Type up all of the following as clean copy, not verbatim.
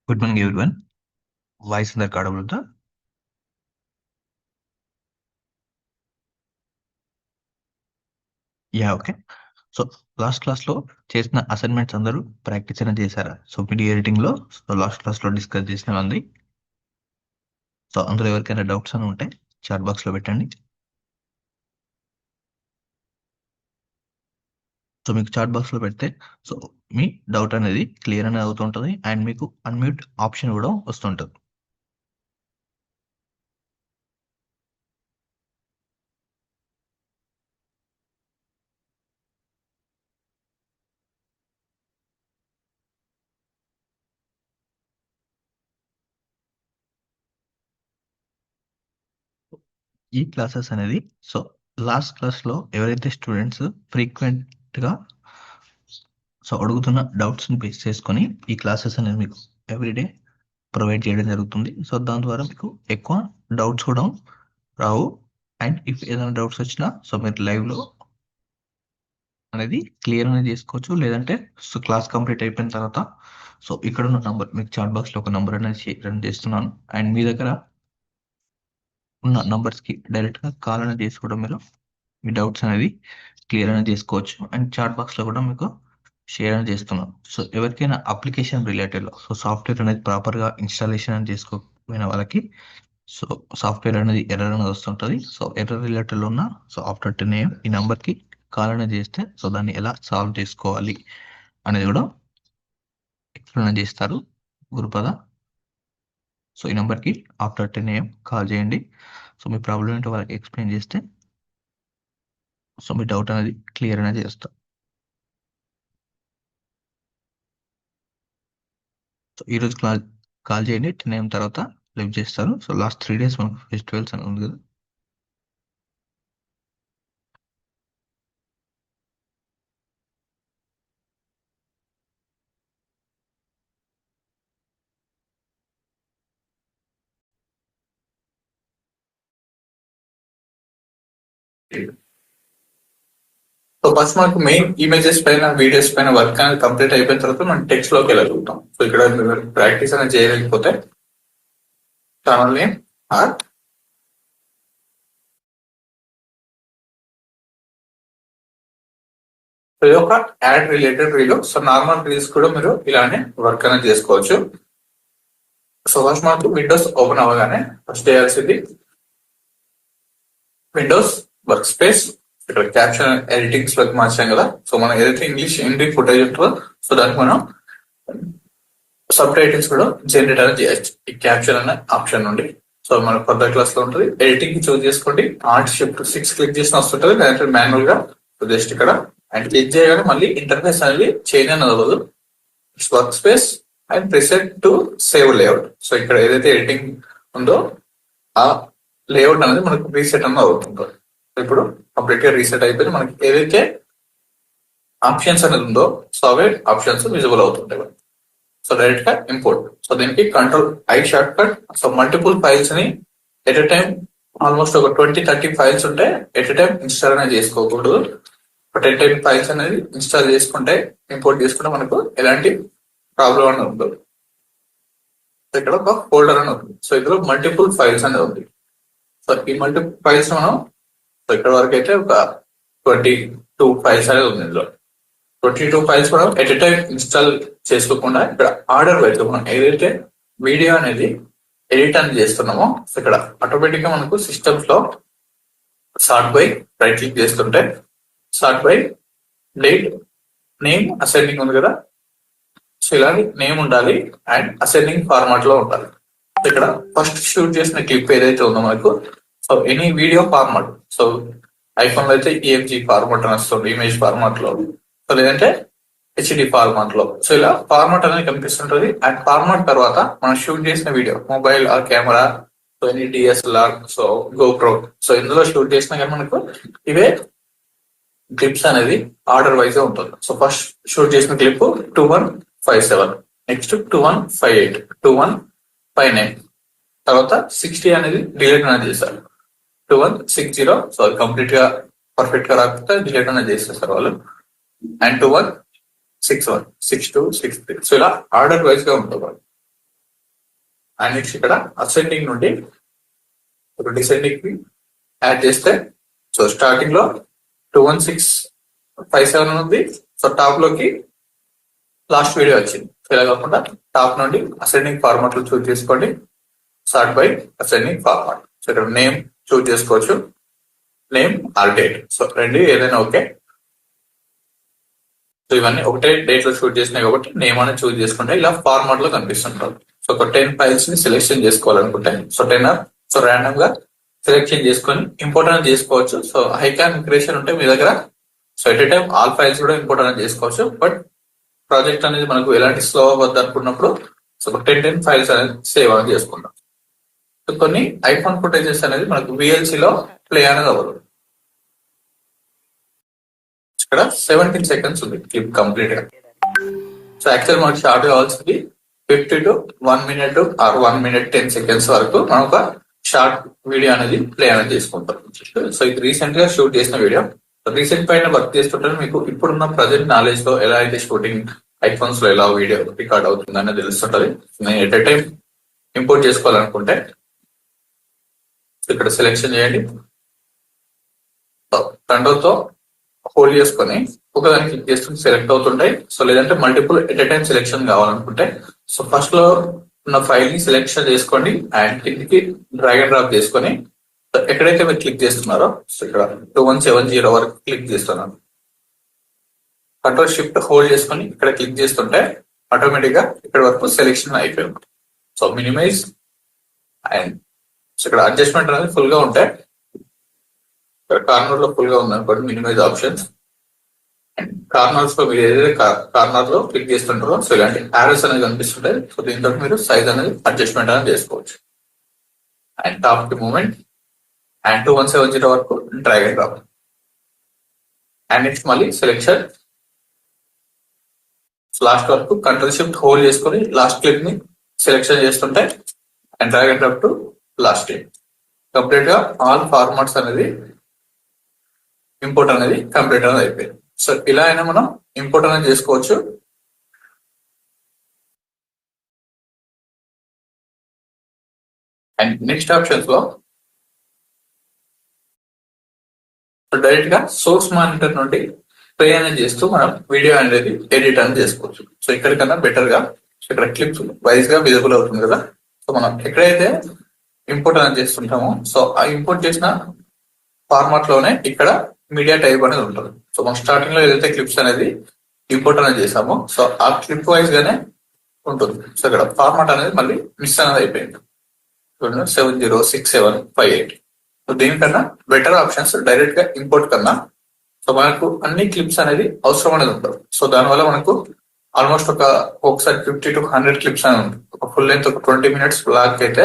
Good morning, everyone. Voice in the Kadavulta. Okay. So last క్లాస్లో చేసిన assignments అందరూ practice అయినా చేశారా? సో వీడియో ఎడిటింగ్లో లాస్ట్ క్లాస్లో డిస్కస్ చేసిన ఉంది. సో అందులో ఎవరికైనా డౌట్స్ అని ఉంటే చాట్ బాక్స్లో పెట్టండి. సో మీకు చాట్ బాక్స్లో పెడితే సో మీ డౌట్ అనేది క్లియర్ అనేది అవుతుంటుంది అండ్ మీకు అన్మ్యూట్ ఆప్షన్ కూడా వస్తుంటుంది. ఈ క్లాసెస్ అనేది సో లాస్ట్ క్లాస్లో ఎవరైతే స్టూడెంట్స్ ఫ్రీక్వెంట్గా సో అడుగుతున్న డౌట్స్ని బేస్ చేసుకొని ఈ క్లాసెస్ అనేది మీకు ఎవ్రీడే ప్రొవైడ్ చేయడం జరుగుతుంది. సో దాని ద్వారా మీకు ఎక్కువ డౌట్స్ కూడా రావు అండ్ ఇఫ్ ఏదైనా డౌట్స్ వచ్చినా సో మీరు లైవ్లో అనేది క్లియర్ అనేది చేసుకోవచ్చు. లేదంటే సో క్లాస్ కంప్లీట్ అయిపోయిన తర్వాత సో ఇక్కడ ఉన్న నంబర్ మీకు చాట్ బాక్స్లో ఒక నంబర్ అనేది రన్ చేస్తున్నాను అండ్ మీ దగ్గర ఉన్న నంబర్స్కి డైరెక్ట్గా కాల్ అనేది చేసుకోవడం మీరు మీ డౌట్స్ అనేది క్లియర్ అనేది చేసుకోవచ్చు అండ్ చాట్ బాక్స్లో కూడా మీకు షేర్ అనేది చేస్తున్నాను. సో ఎవరికైనా అప్లికేషన్ రిలేటెడ్లో సో సాఫ్ట్వేర్ అనేది ప్రాపర్గా ఇన్స్టాలేషన్ అని చేసుకోకపోయిన వాళ్ళకి సో సాఫ్ట్వేర్ అనేది ఎర్రర్ అనేది వస్తుంటుంది. సో ఎర్రర్ రిలేటెడ్లో ఉన్న సో ఆఫ్టర్ 10 AM ఈ నెంబర్కి కాల్ అనేది చేస్తే సో దాన్ని ఎలా సాల్వ్ చేసుకోవాలి అనేది కూడా ఎక్స్ప్లెయిన్ చేస్తారు గురుపద. సో ఈ నెంబర్కి ఆఫ్టర్ 10 AM కాల్ చేయండి. సో మీ ప్రాబ్లం ఏంటో వాళ్ళకి ఎక్స్ప్లెయిన్ చేస్తే సో మీ డౌట్ అనేది క్లియర్ అనేది చేస్తాం. సో ఈరోజు కాల్ చేయండి. 10 AM తర్వాత లిఫ్ట్ చేస్తారు. సో లాస్ట్ 3 days మనకు ఫెస్టివల్స్ అని ఉంది కదా. సో ఫస్ట్ మనకు మెయిన్ ఇమేజెస్ పైన వీడియోస్ పైన వర్క్ అనేది కంప్లీట్ అయిపోయిన తర్వాత మనం టెక్స్ట్ లోకి వెళ్ళగలుగుతాం. సో ఇక్కడ ప్రాక్టీస్ అనేది చేయలేకపోతే ఛానల్ నేమ్ ఆర్ ఇది ఒక add related reel. So normal reels కూడా మీరు ఇలానే వర్క్ అనేది చేసుకోవచ్చు. సో ఫస్ట్ మనకు విండోస్ ఓపెన్ అవ్వగానే ఫస్ట్ చేయాల్సింది విండోస్ వర్క్ స్పేస్. ఇక్కడ క్యాప్షన్ ఎడిటింగ్స్ లోకి మార్చాం కదా. సో మనం ఏదైతే ఇంగ్లీష్ హిందీ ఫుటేజ్ ఉంటుందో సో దానికి మనం సబ్ టైటిల్స్ కూడా జనరేట్ అనేది చేయొచ్చు ఈ క్యాప్షన్ అనే ఆప్షన్ నుండి. సో మనకు ఫర్దర్ క్లాస్ లో ఉంటుంది. ఎడిటింగ్ చూస్ చేసుకోండి. ఆర్ట్ షిఫ్ట్ 6 క్లిక్ చేసిన వస్తుంటుంది, లేదంటే మాన్యువల్ గా జస్ట్ ఇక్కడ అండ్ క్లిక్ చేయగానే మళ్ళీ ఇంటర్ఫేస్ అనేది చేంజ్ అనేది అవ్వదు. Work space and preset to save layout. So ఇక్కడ ఏదైతే ఎడిటింగ్ ఉందో ఆ లేఅవుట్ అనేది మనకు రీసెట్ అనేది అవుతుంది. ఇప్పుడు కంప్లీట్ గా రీసెట్ అయిపోయి మనకి ఏదైతే ఆప్షన్స్ అనేది ఉందో సో అవే ఆప్షన్స్ విజిబుల్ అవుతుంటాయి. సో డైరెక్ట్ గా ఇంపోర్ట్. సో దీనికి Ctrl+I short cut. So multiple files ని ఎట్ ఎ టైం ఆల్మోస్ట్ ఒక 20-30 ఫైల్స్ ఉంటే ఎట్ ఎ టైం ఇన్స్టాల్ అనేది చేసుకోకూడదు. 10 ఫైల్స్ అనేది ఇన్స్టాల్ చేసుకుంటే ఇంపోర్ట్ చేసుకుంటే మనకు ఎలాంటి ప్రాబ్లం అనేది ఉండదు. ఇక్కడ ఒక ఫోల్డర్ అని ఉంది. సో ఇందులో మల్టిపుల్ ఫైల్స్ అనేది ఉంది. సో ఈ మల్టిపుల్ ఫైల్స్ మనం సో ఇక్కడ వరకు అయితే ఒక 22 ఫైల్స్ అనేది ఉంది. ఇందులో 22 ఫైల్స్ మనం ఎట్ ఎ టైం ఇన్స్టాల్ చేసుకోకుండా ఇక్కడ ఆర్డర్ వైజ్ మనం ఏదైతే వీడియో అనేది ఎడిట్ అనేది చేస్తున్నామో ఇక్కడ ఆటోమేటిక్ గా మనకు సిస్టమ్స్ లో సార్ట్ బై రైట్ క్లిక్ చేస్తుంటే sort by date name ascending ఉంది కదా. సో ఇలాంటి నేమ్ ఉండాలి అండ్ అసెండింగ్ ఫార్మాట్ లో ఉండాలి. ఇక్కడ ఫస్ట్ షూట్ చేసిన క్లిప్ ఏదైతే ఉందో మనకు so any video format. So iPhone లో అయితే EFG ఫార్మాట్ అని వస్తుంది ఇమేజ్ ఫార్మాట్ లో, సో లేదంటే HD ఫార్మాట్ లో. సో ఇలా ఫార్మాట్ అనేది కనిపిస్తుంటది. అండ్ ఫార్మాట్ తర్వాత మనం షూట్ చేసిన video mobile are camera so any DSLR so GoPro so ఇందులో షూట్ చేసినా కానీ మనకు ఇవే క్లిప్స్ అనేది ఆర్డర్ వైజ్ ఉంటుంది. సో ఫస్ట్ షూట్ చేసిన క్లిప్ 2157, నెక్స్ట్ 2158, 2159, తర్వాత 60 అనేది డిలీట్ అనేది చేశారు. 2160 సో అది కంప్లీట్ గా పర్ఫెక్ట్ గా రాకపోతే డిలీట్ అనేది చేసేస్తారు వాళ్ళు. అండ్ 2161, 62, 63 సో ఇలా ఆర్డర్ వైజ్ గా ఉంటుంది. అండ్ నెక్స్ట్ ఇక్కడ అసెండింగ్ నుండి ఒక డిసెండింగ్ కి యాడ్ చేస్తే సో స్టార్టింగ్ లో 21657 ఉంది. సో టాప్ లోకి లాస్ట్ వీడియో వచ్చింది. ఇలా కాకుండా టాప్ నుండి అసెండింగ్ ఫార్మాట్ లో చూస్ చేసుకోండి. Sort by ascending format. So ఇక్కడ నేమ్ చూస్ చేసుకోవచ్చు, నేమ్ ఆర్ డేట్. సో రెండు ఏదైనా ఓకే. సో ఇవన్నీ ఒకటే డేట్ లో షూట్ చేసినాయి కాబట్టి నేమ్ అనేది చూస్ చేసుకుంటే ఇలా ఫార్మాట్ లో కనిపిస్తుంటారు. సో ఒక 10 ఫైల్స్ ని సెలెక్షన్ చేసుకోవాలనుకుంటే సో 10 సో ర్యాండమ్ గా సెలెక్షన్ చేసుకొని ఇంపోర్ట్ అనేది చేసుకోవచ్చు. సో హై కాన్ఫిగరేషన్ ఉంటే మీ దగ్గర so at a time all files కూడా ఇంపోర్ట్ అనేది చేసుకోవచ్చు. బట్ ప్రాజెక్ట్ అనేది మనకు ఎలాంటి స్లో అవ్వద్దు అనుకున్నప్పుడు సో ఒక 10 ఫైల్స్ అనేది సేవ్ అనేది చేసుకుంటాం. సో కొన్ని ఐఫోన్ ఫుటేజెస్ అనేది మనకు VLC లో ప్లే అనేది అవ్వదు. ఇక్కడ 17 సెకండ్స్ ఉంది క్లిప్ కంప్లీట్ గా. సో యాక్చువల్ మనకి షార్ట్ కావాల్సింది 50 to 1 minute are 1 minute 10 seconds వరకు మనం ఒక షార్ట్ వీడియో అనేది ప్లే అనేది చేసుకుంటాం. సో ఇది రీసెంట్ గా షూట్ చేసిన వీడియో. రీసెంట్ పైన వర్క్ చేస్తుంటే మీకు ఇప్పుడున్న ప్రజెంట్ నాలెడ్జ్ లో ఎలా అయితే షూటింగ్ ఐఫోన్స్ లో ఎలా వీడియో రికార్డ్ అవుతుంది అనేది తెలుస్తుంటది. నేను ఎట్ ఎ టైం ఇంపోర్ట్ చేసుకోవాలనుకుంటే ఇక్కడ సెలెక్షన్ చేయండి, కంట్రోల్ తో హోల్డ్ చేసుకొని ఒకదానికి క్లిక్ చేస్తుంటే సెలెక్ట్ అవుతుంటాయి. సో లేదంటే multiple at a time selection కావాలనుకుంటే సో ఫస్ట్ లో ఉన్న ఫైల్ ని సెలెక్షన్ చేసుకోండి అండ్ కిందికి డ్రాగ్ అండ్ డ్రాప్ చేసుకొని ఎక్కడైతే మీరు క్లిక్ చేస్తున్నారో సో ఇక్కడ 2170 వరకు క్లిక్ చేస్తున్నాను. కంట్రోల్ షిఫ్ట్ హోల్డ్ చేసుకొని ఇక్కడ క్లిక్ చేస్తుంటే ఆటోమేటిక్ గా ఇక్కడ వరకు సెలెక్షన్ అయిపోయింది. సో మినిమైజ్ అండ్ సో ఇక్కడ అడ్జస్ట్మెంట్ అనేది ఫుల్ గా ఉంటాయి. ఇక్కడ కార్నర్ లో ఫుల్ గా ఉంది అనుకోండి మినిమైజ్ ఆప్షన్స్. అండ్ కార్నర్స్ లో మీరు ఏదైతే కార్నర్ లో క్లిక్ చేస్తుంటారో సో ఇలాంటి యారోస్ అనేది కనిపిస్తుంటాయి. సో దీంతో మీరు సైజ్ అనేది అడ్జస్ట్మెంట్ అనేది చేసుకోవచ్చు. అండ్ టాప్ కి మూమెంట్ అండ్ 2170 వరకు drag and drop. And next మళ్ళీ సెలెక్షన్ లాస్ట్ వరకు కంట్రోల్ షిఫ్ట్ హోల్డ్ చేసుకొని లాస్ట్ క్లిప్ ని సెలెక్షన్ చేస్తుంటే and drag and drop to last clip. Complete గా ఆల్ ఫార్మాట్స్ అనేది ఇంపోర్ట్ అనేది కంప్లీట్ అనేది అయిపోయింది. సో ఇలా అయినా మనం ఇంపోర్ట్ అనేది చేసుకోవచ్చు. అండ్ నెక్స్ట్ ఆప్షన్స్ లో డైరెక్ట్ గా సోర్స్ మానిటర్ నుండి ప్లే అనేది చేస్తూ మనం వీడియో అనేది ఎడిట్ అనేది చేసుకోవచ్చు. సో ఇక్కడికన్నా బెటర్ గా ఇక్కడ క్లిప్స్ వైజ్ గా విజిబుల్ అవుతుంది కదా. సో మనం ఎక్కడైతే ఇంపోర్ట్ అనేది చేస్తుంటామో సో ఆ ఇంపోర్ట్ చేసిన ఫార్మాట్ లోనే ఇక్కడ మీడియా టైప్ అనేది ఉంటుంది. సో మనం స్టార్టింగ్ లో ఏదైతే క్లిప్స్ అనేది ఇంపోర్ట్ అనేది చేసామో సో ఆ క్లిప్ వైజ్ గానే ఉంటుంది. సో ఇక్కడ ఫార్మాట్ అనేది మళ్ళీ మిస్ అనేది అయిపోయింది 706758. సో దీనికన్నా బెటర్ ఆప్షన్స్ డైరెక్ట్ గా ఇంపోర్ట్ కన్నా సో మనకు అన్ని క్లిప్స్ అనేది అవసరం అనేది ఉంటుంది. సో దానివల్ల మనకు ఆల్మోస్ట్ ఒకసారి 50 to 100 క్లిప్స్ అనేది ఉంటుంది. ఒక ఫుల్ లెంత్ ఒక 20 minutes బ్లాక్ అయితే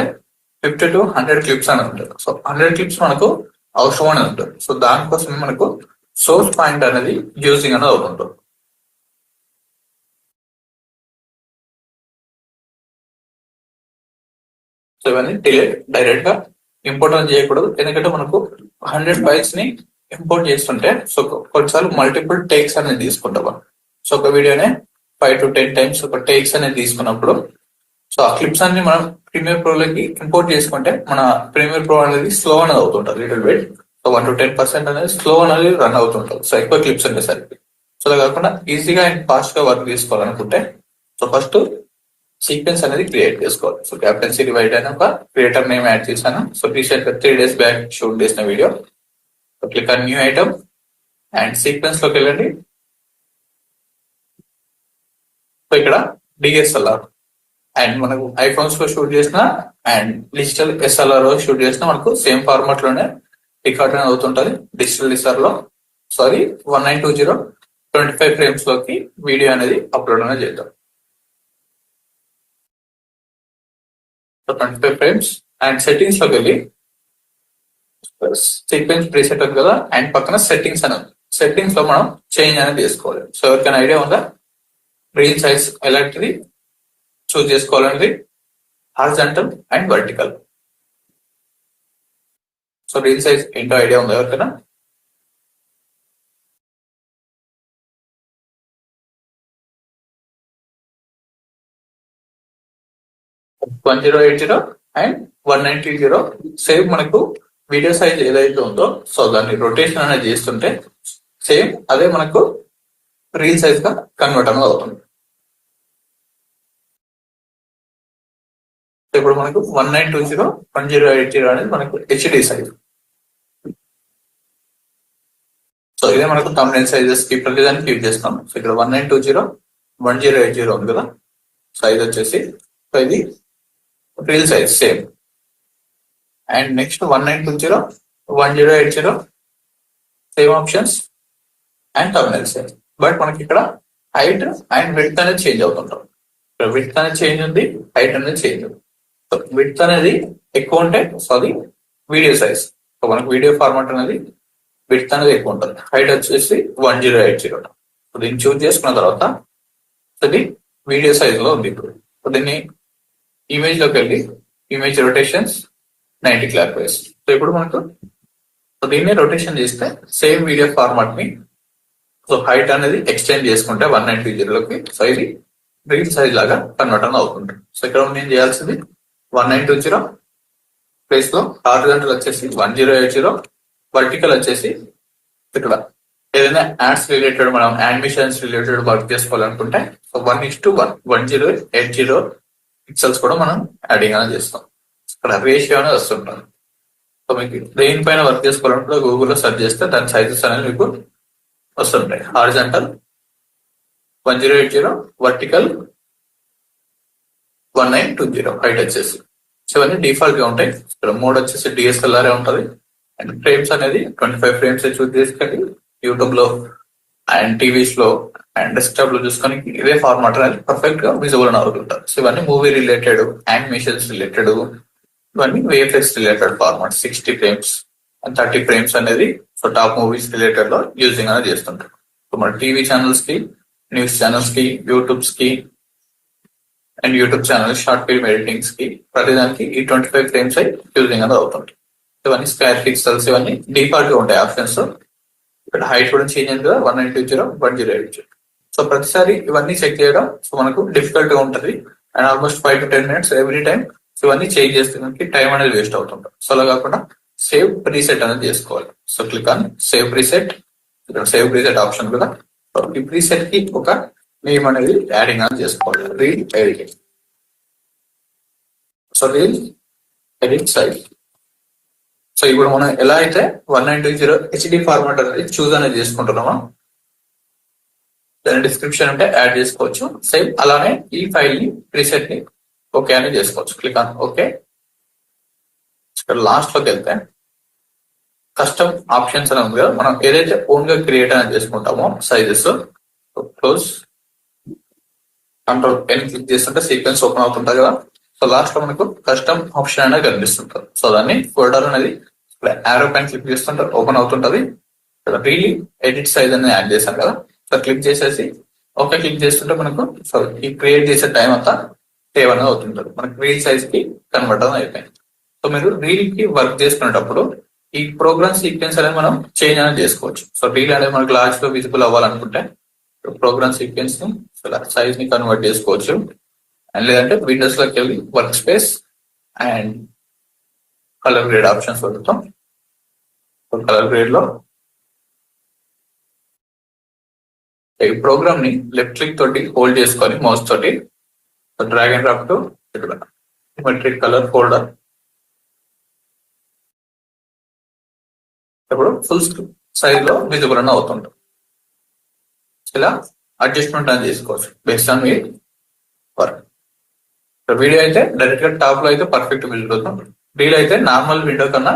50 to 100 క్లిప్స్ అనేది ఉంటుంది. సో 100 క్లిప్స్ మనకు అవసరం అనేది ఉంటుంది. సో దానికోసం మనకు సోర్స్ పాయింట్ అనేది యూజింగ్ అనేది అవుతుంటుంది. సో ఇవన్నీ డిలీట్ డైరెక్ట్ గా ఇంపోర్ట్ అనేది చేయకూడదు. ఎందుకంటే మనకు 100 ఫైల్స్ ని ఇంపోర్ట్ చేస్తుంటే సో కొన్నిసార్లు మల్టిపుల్ టేక్స్ అనేది తీసుకుంటాం. సో ఒక వీడియోనే 5 to 10 times ఒక టేక్స్ అనేది తీసుకున్నప్పుడు సో ఆ క్లిప్స్ అన్ని మనం ప్రీమియర్ ప్రో లోకి ఇంపోర్ట్ చేసుకుంటే మన ప్రీమియర్ ప్రో అనేది స్లో అనేది అవుతుంటుంది లిటిల్ బిట్. సో 1 to 10% అనేది స్లో అనేది రన్ అవుతుంటుంది. సో ఎక్కువ క్లిప్స్ ఉండేసరికి. సో అలా కాకుండా ఈజీగా అండ్ ఫాస్ట్ గా వర్క్ తీసుకోవాలనుకుంటే సో ఫస్ట్ సీక్వెన్స్ అనేది క్రియేట్ చేసుకోవాలి. సో క్యాప్టెన్సీ డివైడ్ అయిన ఒక క్రియేటర్ నేమ్ యాడ్ చేశాను. సో రీసెంట్ గా 3 days బ్యాక్ షూట్ చేసిన video. So click on new item and sequence లోకి వెళ్ళండి. సో ఇక్కడ DSLR అండ్ మనకు ఐఫోన్స్ లో షూట్ చేసిన అండ్ డిజిటల్ SLR షూట్ చేసిన మనకు సేమ్ ఫార్మాట్ లోనే రికార్డ్ అనేది అవుతుంటది. డిజిటల్ SLR లో 1920 25 frames లోకి వీడియో అనేది అప్లోడ్ అనేది చేద్దాం. సో 25 frames అండ్ సెట్టింగ్స్ లోకి వెళ్ళి సీక్వెన్స్ ప్రీసెట్ ఉంది కదా అండ్ పక్కన సెట్టింగ్స్ అనేది సెట్టింగ్స్ లో మనం చేంజ్ అనేది చేసుకోవాలి. సో ఎవరికైనా ఐడియా ఉందా రీల్ సైజ్ ఎలాంటిది చూస్ చేసుకోవాలనేది? Horizontal and vertical. So reel size ఏంటో ఐడియా ఉందా ఎవరికైనా? 1080 అండ్ 1920 సేమ్ మనకు వీడియో సైజ్ ఏదైతే ఉందో సో దాన్ని రొటేషన్ అనేది చేస్తుంటే సేమ్ అదే మనకు రీల్ సైజ్ గా కన్వర్ట్ అనేది అవుతుంది. ఇప్పుడు మనకు 1920 1080 అనేది మనకు హెచ్డి సైజ్. సో ఇదే మనకు thumbnail సైజెస్ కి ప్రతిదానికి యూజ్ చేస్తాం. సో ఇక్కడ 1920 1080 ఉంది కదా సైజ్ వచ్చేసి, సో ఇది reel size same. And next 1920 1080 same options and thumbnail size. But మనకి ఇక్కడ హైట్ అండ్ విడ్త్ అనేది చేంజ్ అవుతుంటాం. ఇక్కడ విడ్త్ అనేది చేంజ్ ఉంది, హైట్ అనేది చేంజ్ ఉంది. సో విడ్త్ అనేది ఎక్కువ ఉంటే సో అది వీడియో సైజ్. సో మనకు వీడియో ఫార్మాట్ అనేది విడ్త్ అనేది ఎక్కువ ఉంటుంది. హైట్ వచ్చేసి 1080. సో దీన్ని చూస్ చేసుకున్న తర్వాత ఇది వీడియో సైజ్ లో ఉంది. ఇప్పుడు సో దీన్ని ఇమేజ్ లోకి వెళ్ళి ఇమేజ్ రొటేషన్స్ 90 clockwise. సో ఇప్పుడు మనకు సో దీన్ని రొటేషన్ చేస్తే సేమ్ వీడియో ఫార్మాట్ ని సో హైట్ అనేది ఎక్స్టెండ్ చేసుకుంటే 1920లోకి సో ఇది రీల్ సైజ్ లాగా కన్వర్ట్ అని అవుతుంది. సో ఇక్కడ నేను చేయాల్సింది 1920 ప్లేస్ లో హారిజాంటల్ వచ్చేసి 1080, వర్టికల్ వచ్చేసి ఇక్కడ ఏదైనా యాడ్స్ రిలేటెడ్ మనం యానిమేషన్స్ రిలేటెడ్ వర్క్ చేసుకోవాలనుకుంటే సో 1:1 1080 పిక్సెల్స్ కూడా మనం యాడింగ్ అనేది చేస్తాం. ఇక్కడ రేషియో అనేది వస్తుంటుంది. సో మీకు దేనిపైన వర్క్ చేసుకోవాలనుకుంటే గూగుల్లో సెర్చ్ చేస్తే దాని సైజెస్ అనేది మీకు వస్తుంటాయి. హారిజాంటల్ 1080, వర్టికల్ 1920 హైట్ వచ్చేసి. సో ఇవన్నీ డిఫాల్ట్ గా ఉంటాయి. ఇక్కడ మోడ్ వచ్చేసి డిఎస్ఎల్ఆర్ ఉంటుంది. అండ్ ఫ్రేమ్స్ అనేది 25 ఫ్రేమ్స్ చూస్ చేసుకొని యూట్యూబ్ లో అండ్ టీవీస్ లో అండ్ డెస్క్టాప్ లో చూసుకొని ఇదే ఫార్మాట్ అనేది పర్ఫెక్ట్ గా విజువల్ అని అవుతుంటారు. సో ఇవన్నీ మూవీ రిలేటెడ్, యానిమేషన్స్ రిలేటెడ్, ఇవన్నీ VFX related format 60 frames and 30 frames అనేది సో టాప్ మూవీస్ రిలేటెడ్ లో యూజింగ్ అనేది చేస్తుంటారు. సో మన టీవీ ఛానల్స్ కి, న్యూస్ ఛానల్స్ కి, యూట్యూబ్స్ కి and YouTube channel short film editings కి ప్రతిదానికి ఈ 25 ఫ్రేమ్స్ అయి యూజింగ్ అనేది అవుతుంటాయి. ఇవన్నీ స్క్వేర్ పిక్సెల్స్ ఇవన్నీ డిఫాల్ట్ గా ఉంటాయి ఆప్షన్స్. ఇక్కడ హైట్ కూడా చేంజ్ అయింది కదా 1920 1080. సో ప్రతిసారి ఇవన్నీ చెక్ చేయడం సో మనకు డిఫికల్ట్ గా ఉంటుంది. And almost 5 to 10 minutes every time ఇవన్నీ చేంజ్ చేస్తే టైం అనేది వేస్ట్ అవుతుంటుంది. సో అలా కాకుండా సేవ్ ప్రీసెట్ అనేది చేసుకోవాలి. So click on save preset. ఇక్కడ సేవ్ ప్రీసెట్ ఆప్షన్ కూడా ఈ ప్రీసెట్ కి ఒక నేమ్ అనేది యాడింగ్ అనేది చేసుకోవాలి. Reel editing. So reel edit size. So ఇప్పుడు మనం ఎలా అయితే 1920 హెచ్డి ఫార్మాట్ అనేది చూస్ అనేది చేసుకుంటున్నామో దాని డిస్క్రిప్షన్ ఉంటే యాడ్ చేసుకోవచ్చు. సేమ్ అలానే ఈ ఫైల్ ని ప్రీసెట్ ని ఓకే అని చేసుకోవచ్చు. Click on okay. ఇక్కడ లాస్ట్ లోకి వెళ్తే కస్టమ్ ఆప్షన్స్ అని ఉంది కదా, మనం ఏదైతే ఓన్ గా క్రియేట్ అనేది చేసుకుంటామో sizes close control N click చేస్తుంటే సీక్వెన్స్ ఓపెన్ అవుతుంటుంది కదా. సో లాస్ట్ లో మనకు కస్టమ్ ఆప్షన్ అనేది కనిపిస్తుంటుంది. సో దాన్ని ఫోల్డర్ అనేది ఆరో పైన క్లిక్ చేస్తుంటే ఓపెన్ అవుతుంటది. ఇక్కడ రీల్ ఎడిట్ సైజ్ అనేది యాడ్ చేశాను కదా, సో క్లిక్ చేసేసి ఓకే క్లిక్ చేస్తుంటే మనకు సో ఈ క్రియేట్ చేసే టైం అంతా సేవ్ అనేది అవుతుంటుంది. మనకు రీల్ సైజ్ కి కన్వర్ట్ అనేది అయిపోయింది. సో మీరు రీల్ కి వర్క్ చేసుకునేటప్పుడు ఈ ప్రోగ్రామ్ సీక్వెన్స్ అనేది మనం చేంజ్ అనేది చేసుకోవచ్చు. సో రీల్ అనేది మనకు లార్జ్ లో విజిబుల్ అవ్వాలనుకుంటే ప్రోగ్రామ్ సీక్వెన్స్ ని సైజ్ ని కన్వర్ట్ చేసుకోవచ్చు. అండ్ లేదంటే విండోస్ లోకి వెళ్ళి work space and colour grade options వదులుతాం. కలర్ గ్రేడ్ లో ఈ ప్రోగ్రామ్ ని లెఫ్ట్ క్లిక్ తోటి హోల్డ్ చేసుకొని మౌస్ తోటి drag and drop to symmetric colour folder. ఇప్పుడు ఫుల్ సైజ్ లో విజిబుల్ అని అవుతుంటాం. ఇలా అడ్జస్ట్మెంట్ అని చేసుకోవచ్చు బేస్డ్ ఆన్ మీ వర్క్. వీడియో అయితే డైరెక్ట్ గా టాప్ లో అయితే పర్ఫెక్ట్ విజిబుల్ అవుతుంది. రీల్ అయితే నార్మల్ విండో కన్నా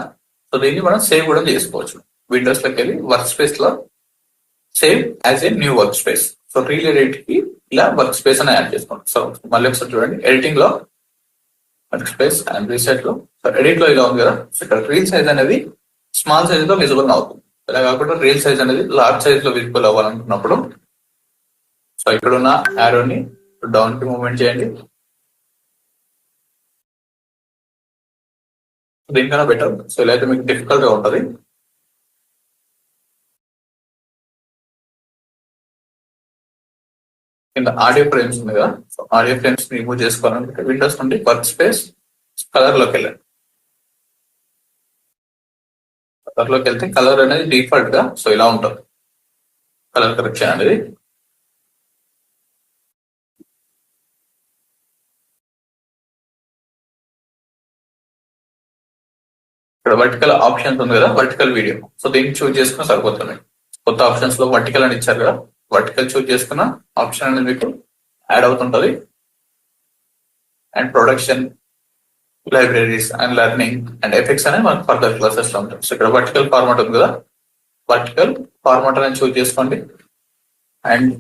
సో దీన్ని మనం సేవ్ కూడా చేసుకోవచ్చు. విండోస్ లోకి వెళ్ళి వర్క్ స్పేస్ లో save as a new work space. So reel edit కి ఇలా వర్క్ స్పేస్ అని యాడ్ చేసుకోండి. సో మళ్ళీ ఒకసారి చూడండి, ఎడిటింగ్ లో వర్క్ స్పేస్ అండ్ రీసెట్ లో సో ఎడిట్ లో ఇలా ఉంది కదా. సో ఇక్కడ రీల్ సైజ్ అనేది స్మాల్ సైజ్ లో విజిబుల్ అవుతుంది. ఇలా కాకుండా రీల్ సైజ్ అనేది లార్జ్ సైజ్ లో విజిబుల్ అవ్వాలనుకున్నప్పుడు సో ఇక్కడ ఉన్న యారోని డౌన్ కి మూవ్మెంట్ చేయండి. దీనికన్నా బెటర్. సో ఇలా అయితే మీకు డిఫికల్ట్ గా ఉంటుంది. కింద ఆడియో ఫ్రేమ్స్ ఉంది కదా, సో ఆడియో ఫ్రేమ్స్ రిమూవ్ చేసుకోవాలనుకుంటే విండోస్ నుండి వర్క్ స్పేస్ కలర్ లోకి వెళ్ళండి. కలర్ లోకి వెళ్తే కలర్ అనేది డిఫాల్ట్ గా సో ఇలా ఉంటుంది కలర్ కరెక్షన్ అనేది. ఇక్కడ వర్టికల్ ఆప్షన్స్ ఉంది కదా, వర్టికల్ వీడియో, సో దీన్ని చూజ్ చేసుకున్న సరిపోతుంది. కొత్త ఆప్షన్స్ లో వర్టికల్ అని ఇచ్చారు కదా, వర్టికల్ చూజ్ చేసుకున్న ఆప్షన్ అనేది మీకు యాడ్ అవుతుంటది. And production, libraries and learning and effects అనేది మనకు ఫర్దర్ క్లాసెస్ లో ఉంటాయి. సో ఇక్కడ వర్టికల్ ఫార్మాట్ ఉంది కదా, వర్టికల్ ఫార్మాట్ అనేది చూజ్ చేసుకోండి. అండ్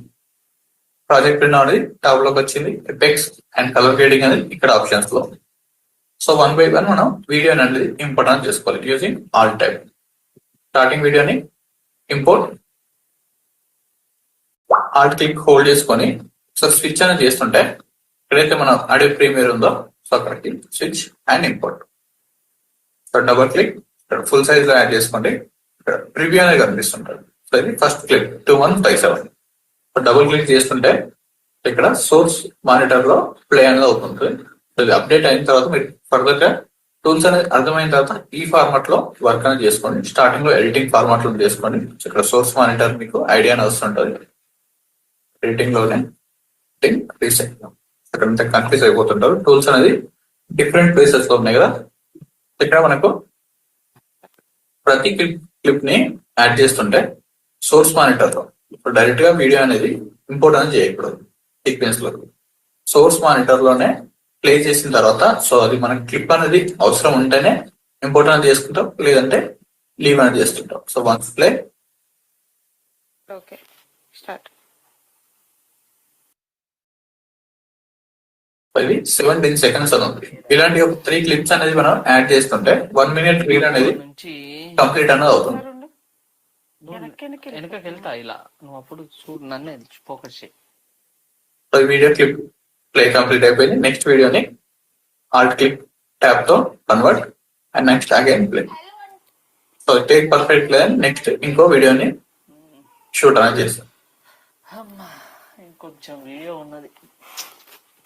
ప్రాజెక్ట్ విండో అనేది టాబ్ లోకి వచ్చింది. ఎఫెక్ట్స్ అండ్ కలర్ గ్రేడింగ్ అనేది ఇక్కడ ఆప్షన్స్ లో. సో వన్ బై వన్ మనం వీడియో అనేది ఇంపోర్ట్ చేసుకోవాలి యూజింగ్ ఆల్ టైప్. స్టార్టింగ్ వీడియోని ఇంపోర్ట్ ఆల్ట్ క్లిక్ హోల్డ్ చేసుకొని సో స్విచ్ అనేది చేస్తుంటే ఎక్కడైతే మన ఆడియో ప్రీమియర్ ఉందో సో అక్కడికి switch and import. So double click full size లో యాడ్ చేసుకోండి. ఇక్కడ ప్రివ్యూ అనేది కనిపిస్తుంటారు. సో ఇది first click 2157. So double click చేస్తుంటే ఇక్కడ సోర్స్ మానిటర్ లో ప్లే అనేది అవుతుంది. ఇది అప్డేట్ అయిన తర్వాత మీరు ఫర్దర్ గా టూల్స్ అనేది అర్థమైన తర్వాత ఈ ఫార్మాట్ లో వర్క్ అనేది చేసుకోండి. స్టార్టింగ్ లో ఎడిటింగ్ ఫార్మాట్ లో చేసుకోండి. ఇక్కడ సోర్స్ మానిటర్ మీకు ఐడియా అని వస్తుంటది. ఎడిటింగ్ లోనే రీసెట్ అక్కడ కన్ఫ్యూజ్ అయిపోతుంటారు. టూల్స్ అనేది డిఫరెంట్ ప్లేసెస్ లో ఉన్నాయి కదా, ఇక్కడ మనకు ప్రతి క్లిప్ ని యాడ్ చేస్తుంటే సోర్స్ మానిటర్ లో డైరెక్ట్ గా వీడియో అనేది ఇంపోర్ట్ అనేది చేయకూడదు. సీక్వెన్స్ లో సోర్స్ మానిటర్ లోనే ప్లే చేసిన తర్వాత సో అది మనకి క్లిప్ అనేది అవసరం ఉంటేనే ఇంపోర్ట్ అనేది చేసుకుంటాం, లేదంటే లీవ్ అనేది చేస్తుంటాం. So once play okay start. ఇది 17 seconds అని ఉంది. ఇలాంటి ఒక 3 క్లిప్స్ అనేది మనం యాడ్ చేస్తుంటే 1 minute రీల్ అనేది కంప్లీట్ అనేది అవుతుంది. వెనకకి వెళ్తా ఇలా, నువ్వు అప్పుడు చూడు నన్నే ఫోకస్ చేయి. So video clip play complete అయిపోయింది. నెక్స్ట్ వీడియోని ఆల్ట్ క్లిక్ ట్యాప్ తో convert and next again play. So take perfect play. Next ఇంకో వీడియోని షూట్ అనేది చేస్తాం. ఇంకొంచెం వీడియో ఉన్నది,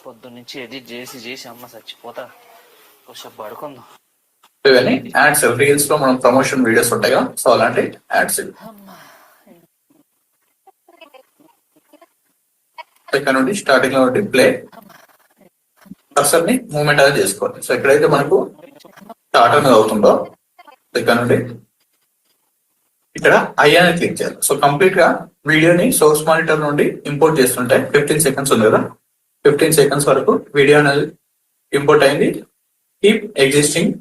పొద్దున్నుంచి ఎడిట్ చేసి అమ్మ చచ్చిపోతా. కొంచెం పడుకుందాం. ఇవన్నీ యాడ్స్ రీల్స్ లో మనం ప్రమోషన్ వీడియోస్ ఉంటాయి కదా, సో అలాంటి యాడ్స్. ఇక్కడ నుండి స్టార్టింగ్ లో నుండి ప్లే కర్సర్ ని మూవ్మెంట్ అనేది చేసుకోవాలి. సో ఎక్కడైతే మనకు స్టార్ట్ అనేది అవుతుందో ఇక్కడ నుండి ఇక్కడ ఐ అనేది క్లిక్ చేయాలి. సో కంప్లీట్ గా వీడియోని సోర్స్ మానిటర్ నుండి ఇంపోర్ట్ చేస్తుంటే 15 seconds ఉంది కదా, 15 seconds వరకు వీడియో అనేది ఇంపోర్ట్ అయింది. కీప్ ఎగ్జిస్టింగ్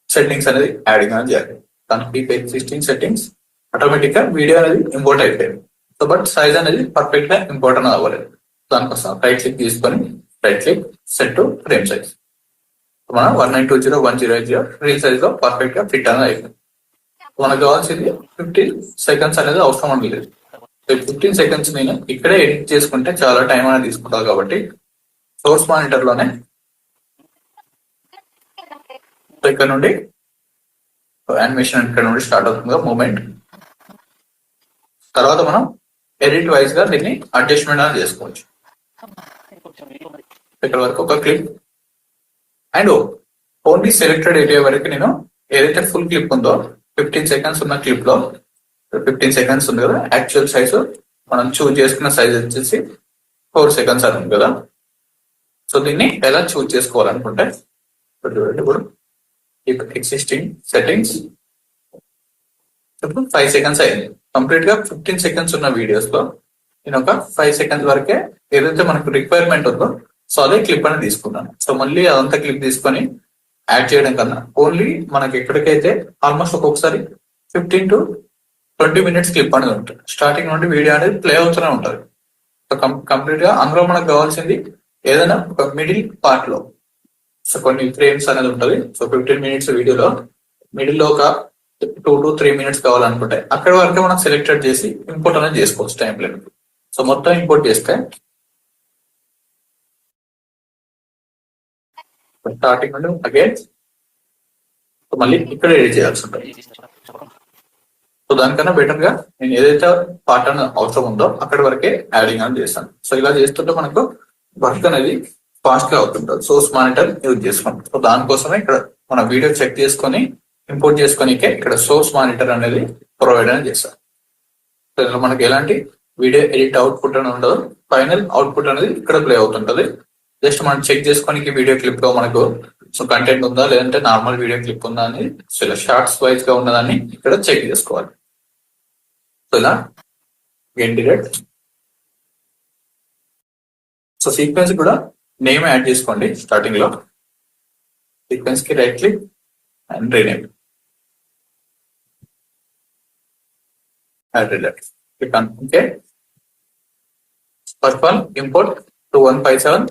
సెట్టింగ్స్ అనేది యాడింగ్ అనేది చేయాలి. దాని కీప్ ఎగ్జిస్టింగ్ సెట్టింగ్స్ ఆటోమేటిక్ గా వీడియో అనేది ఇంపోర్ట్ అయిపోయింది. సో బట్ సైజ్ అనేది పర్ఫెక్ట్ గా ఇంపోర్ట్ అనేది అవ్వలేదు. దానికోసం రైట్ క్లిక్ తీసుకొని right click set to frame size. మనం 1920x108 రీల్ సైజ్ లో పర్ఫెక్ట్ గా ఫిట్ అనేది అయిపోయింది. మనకు కావాల్సింది 15 seconds అనేది అవసరం అని లేదు. 15 seconds నేను ఇక్కడే ఎడిట్ చేసుకుంటే చాలా టైం అనేది తీసుకుంటాను కాబట్టి సోర్స్ మానిటర్ లోనే ఇక్కడ నుండి యానిమేషన్ ఇక్కడ నుండి స్టార్ట్ అవుతుంది కదా మూమెంట్. తర్వాత మనం ఎడిట్ వైజ్ గా దీన్ని అడ్జస్ట్మెంట్ అనేది చేసుకోవచ్చు. ఇక్కడ వరకు ఒక clip and only selected area వరకు నేను ఏదైతే ఫుల్ క్లిప్ ఉందో 15 seconds ఉన్న క్లిప్ లో 15 seconds ఉంది కదా, యాక్చువల్ సైజ్ మనం చూజ్ చేసుకున్న సైజ్ వచ్చేసి 4 seconds అని ఉంది కదా. సో దీన్ని ఎలా చూజ్ చేసుకోవాలనుకుంటే ఇప్పుడు ఎగ్జిస్టింగ్ సెట్టింగ్స్ ఇప్పుడు 5 seconds అయింది. కంప్లీట్ గా 15 seconds ఉన్న వీడియోస్ లో నేను ఒక 5 seconds వరకే ఏదైతే మనకు రిక్వైర్మెంట్ ఉందో సో అదే క్లిప్ అని తీసుకున్నాను. సో మళ్ళీ అదంతా క్లిప్ తీసుకొని యాడ్ చేయడం కన్నా ఓన్లీ మనకి ఎక్కడికైతే ఆల్మోస్ట్ ఒక్కొక్కసారి 15 to 20 minutes క్లిప్ అనేది ఉంటుంది. స్టార్టింగ్ నుండి వీడియో అనేది ప్లే అవుతూనే ఉంటుంది. సో కంప్లీట్ గా అందులో మనకు కావాల్సింది ఏదైనా ఒక మిడిల్ పార్ట్ లో సో కొన్ని ఫ్రేమ్స్ అనేది ఉంటుంది. సో 15 minutes వీడియోలో మిడిల్ లో ఒక 2 to 3 minutes కావాలనుకుంటే అక్కడ వరకే మనం సెలెక్టెడ్ చేసి ఇంపోర్ట్ అనేది చేసుకోవచ్చు టైం లిమిట్. సో మొత్తం ఇంపోర్ట్ చేస్తే స్టార్టింగ్ నుండి అగైన్ మళ్ళీ ఇక్కడ ఎడిట్ చేయాల్సి ఉంటుంది. సో దానికన్నా బెటర్ గా నేను ఏదైతే పార్ట్ అని అవసరం ఉందో అక్కడి వరకే యాడింగ్ అని చేస్తాను. సో ఇలా చేస్తుంటే మనకు వర్క్ అనేది ఫాస్ట్ గా అవుతుంటుంది. సోర్స్ మానిటర్ యూజ్ చేసుకుంటాం. సో దానికోసమే ఇక్కడ మన వీడియో చెక్ చేసుకొని ఇంపోర్ట్ చేసుకొని ఇక్కడ సోర్స్ మానిటర్ అనేది ప్రొవైడ్ అని చేస్తాం. సో ఇందులో మనకి ఎలాంటి వీడియో ఎడిట్ అవుట్పుట్ అని ఉండదు. ఫైనల్ అవుట్పుట్ అనేది ఇక్కడ ప్లే అవుతుంటది. జస్ట్ మనం చెక్ చేసుకొని వీడియో క్లిప్ లో మనకు సో కంటెంట్ ఉందా లేదంటే నార్మల్ వీడియో క్లిప్ ఉందా అని సో ఇలా షార్ట్స్ వైజ్ గా ఉన్నదాన్ని ఇక్కడ చెక్ చేసుకోవాలి. సో ఇలా గెట్ డిరెక్ట్. సో సీక్వెన్స్ కూడా నేమ్ యాడ్ చేసుకోండి. స్టార్టింగ్ లో సీక్వెన్స్ కి right click and rename add direct. Click on okay. First one import 2157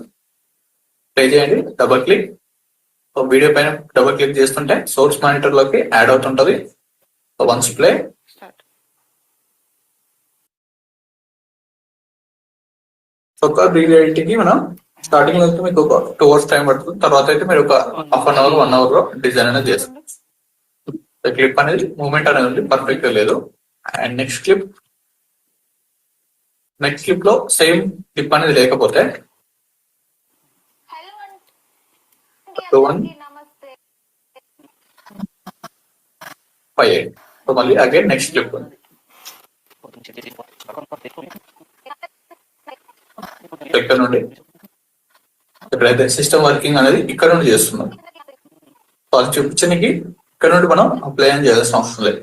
play చేయండి. Double click. సో వీడియో పైన డబుల్ క్లిక్ చేస్తుంటే సోర్స్ మానిటర్ లోకి యాడ్ అవుతుంటది. So once play. ఒక రీఎడిటింగ్ కి మనం స్టార్టింగ్ లో అయితే మీకు ఒక 2 hours టైం పడుతుంది. తర్వాత అయితే మీరు ఒక హాఫ్ అన్ అవర్ 1 hour లో డిజైన్ అనేది చేస్తారు. క్లిప్ అనేది మూవ్మెంట్ అనేది పర్ఫెక్ట్ గా లేదు. అండ్ నెక్స్ట్ క్లిప్ లో సేమ్ క్లిప్ అనేది లేకపోతే 2158. సో మళ్ళీ అగైన్ నెక్స్ట్ క్లిప్ ఉంది. ఇక్కడ నుండి ఇక్కడైతే సిస్టమ్ వర్కింగ్ అనేది ఇక్కడ నుండి చేస్తున్నాం. సో అది చూపించడానికి ఇక్కడ నుండి మనం అప్లై అని చేయాల్సిన అవసరం లేదు.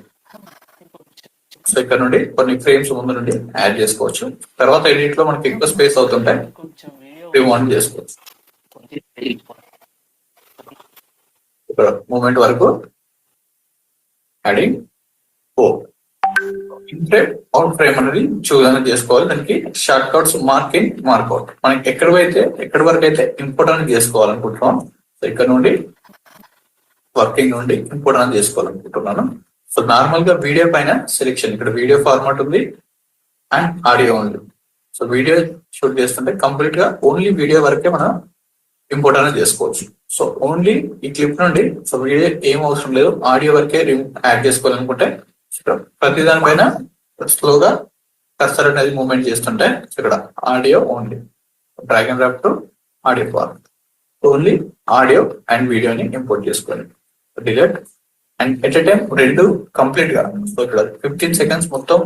సో ఇక్కడ నుండి కొన్ని ఫ్రేమ్స్ ముందు నుండి యాడ్ చేసుకోవచ్చు. తర్వాత ఎడిట్ లో మనకి ఎక్కువ స్పేస్ అవుతుంటే రిమూవ్ చేసుకోవచ్చు. ఇక్కడ మూమెంట్ వరకు adding in frame out frame అనేది చూస్ అనేది చేసుకోవాలి. దానికి short cuts mark in mark out మనకి ఎక్కడి వరకు అయితే ఇంపోర్ట్ అనేది చేసుకోవాలనుకుంటున్నాం. సో ఇక్కడ నుండి వర్కింగ్ నుండి ఇంపోర్ట్ అనేది చేసుకోవాలనుకుంటున్నాను. సో నార్మల్ గా వీడియో పైన సెలెక్షన్ ఇక్కడ వీడియో ఫార్మాట్ ఉంది అండ్ ఆడియో ఉంది. సో వీడియో షూట్ చేస్తుంటే కంప్లీట్ గా ఓన్లీ వీడియో వరకే మనం ఇంపోర్ట్ అనేది చేసుకోవచ్చు. సో ఓన్లీ ఈ క్లిప్ నుండి సో వీడియో ఏం అవసరం లేదు, ఆడియో వరకే యాడ్ చేసుకోవాలనుకుంటే ప్రతి దానిపైన స్లోగా కర్సర్ అనేది మూవ్మెంట్ చేస్తుంటే ఇక్కడ audio only drag and drop to audio form only audio and వీడియోని ఇంపోర్ట్ చేసుకోండి. Delete and at a time రెండు కంప్లీట్ గా సో ఇక్కడ 15 seconds మొత్తం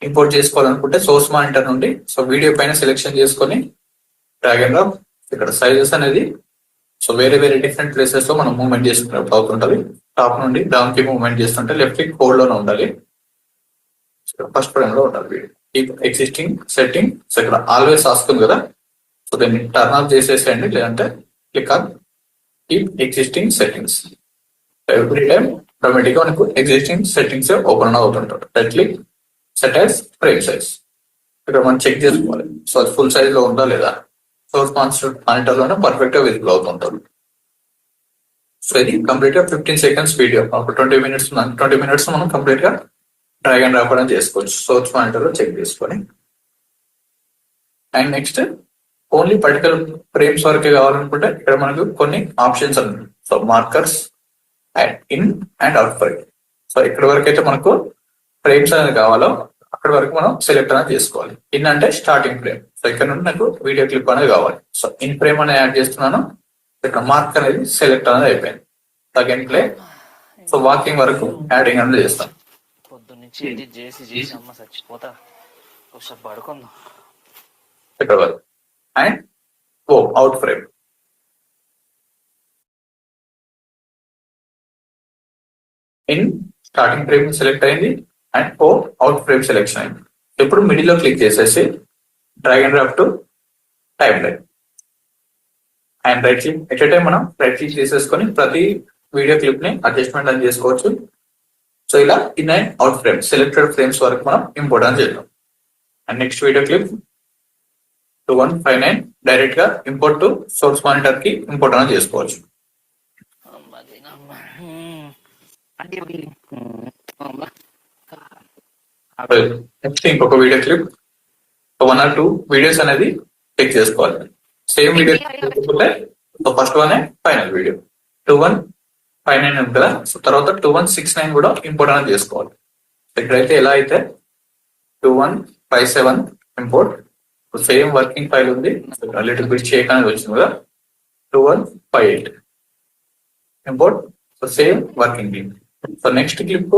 ఇంపోర్ట్ చేసుకోవాలనుకుంటే సోర్స్ మానిటర్ నుండి సో వీడియో పైన సెలెక్షన్ చేసుకొని డ్రాగ్ అండ్ డ్రాప్ ఇక్కడ సైజెస్ అనేది సో వేరే డిఫరెంట్ ప్లేసెస్ లో మనం మూవ్మెంట్ చేసుకున్నప్పుడు అవుతుంటది. టాప్ నుండి డౌన్ కి మూవ్మెంట్ చేస్తుంటే లెఫ్ట్ క్లిక్ హోల్డ్ లోనే ఉండాలి. ఫస్ట్ ఫ్రేమ్ లో ఉండాలి. ఎగ్జిస్టింగ్ సెట్టింగ్ సో ఇక్కడ ఆల్వేస్ వస్తుంది కదా, సో దీన్ని టర్న్ ఆఫ్ చేసేసేయండి. లేదంటే click on keep existing settings. Every time automatic గా మనకు ఎగ్జిస్టింగ్ సెట్టింగ్స్ ఓపెన్ అవుతుంటారు. Right click set as frame size ఇక్కడ మనం చెక్ చేసుకోవాలి. సో అది ఫుల్ సైజ్ లో ఉందా లేదా. సోర్స్ మానిటర్ లోనే పర్ఫెక్ట్ గా విజిబుల్ అవుతుంటారు. సో ఇది కంప్లీట్ గా 15 seconds వీడియో ఒక 20 minutes మనం కంప్లీట్ గా డ్రాగ్ అండ్ డ్రాప్ అనేది చేసుకోవచ్చు. సోర్స్ మానిటర్ లో చెక్ చేసుకొని and next only particular frames వరకే కావాలనుకుంటే ఇక్కడ మనకు కొన్ని ఆప్షన్స్ ఉన్నాయి. So markers and in and out frame. So ఇక్కడ వరకు అయితే మనకు ఫ్రేమ్స్ అనేది కావాలో అక్కడ వరకు మనం సెలెక్ట్ అనేది చేసుకోవాలి. ఇన్ అంటే స్టార్టింగ్ ఫ్రేమ్. సో ఇక్కడ నుండి నాకు వీడియో క్లిప్ అనేది కావాలి. సో ఇన్ ఫ్రేమ్ అనేది యాడ్ చేస్తున్నాను. ఇక్కడ మార్క్ అనేది సెలెక్ట్ అనేది అయిపోయింది. Again play. సో వాకింగ్ వరకు యాడింగ్ అనేది చేస్తాం. పొద్దున్నుంచి ఎడిట్ చేసి అమ్మ చచ్చిపోతా. పడుకుందాం ఇక్కడ వరకు and out frame. In starting frame select అయింది అండ్ అవుట్ ఫ్రేమ్ సెలెక్షన్ అయింది. ఇప్పుడు మిడిల్ లో క్లిక్ చేసేసి drag and drop to time line and right click. At a time మనం రైట్ క్లిక్ చేసేసుకొని ప్రతి వీడియో క్లిప్ ని అడ్జస్ట్మెంట్ అని చేసుకోవచ్చు. సో ఇలా in and out frame selected frames వరకు మనం ఇంపోర్ట్ అని చేద్దాం. And next video clip 2159 direct గా ఇంపోర్ట్ టు సోర్స్ మానిటర్ కి ఇంపోర్ట్ అని చేసుకోవచ్చు. నెక్స్ట్ ఇంకొక వీడియో క్లిప్ 1 or 2 వీడియోస్ అనేది పిక్ చేసుకోవాలి. Same video first one final video 2159 ఉంది కదా. సో తర్వాత 2169 కూడా ఇంపోర్ట్ అనేది చేసుకోవాలి. ఇక్కడైతే ఎలా అయితే 2157 ఇంపోర్ట్ సేమ్ వర్కింగ్ ఫైల్ ఉంది, లిటిల్ బిట్ షేక్ అనేది వచ్చింది కదా, 2158 import same working clip. So next clip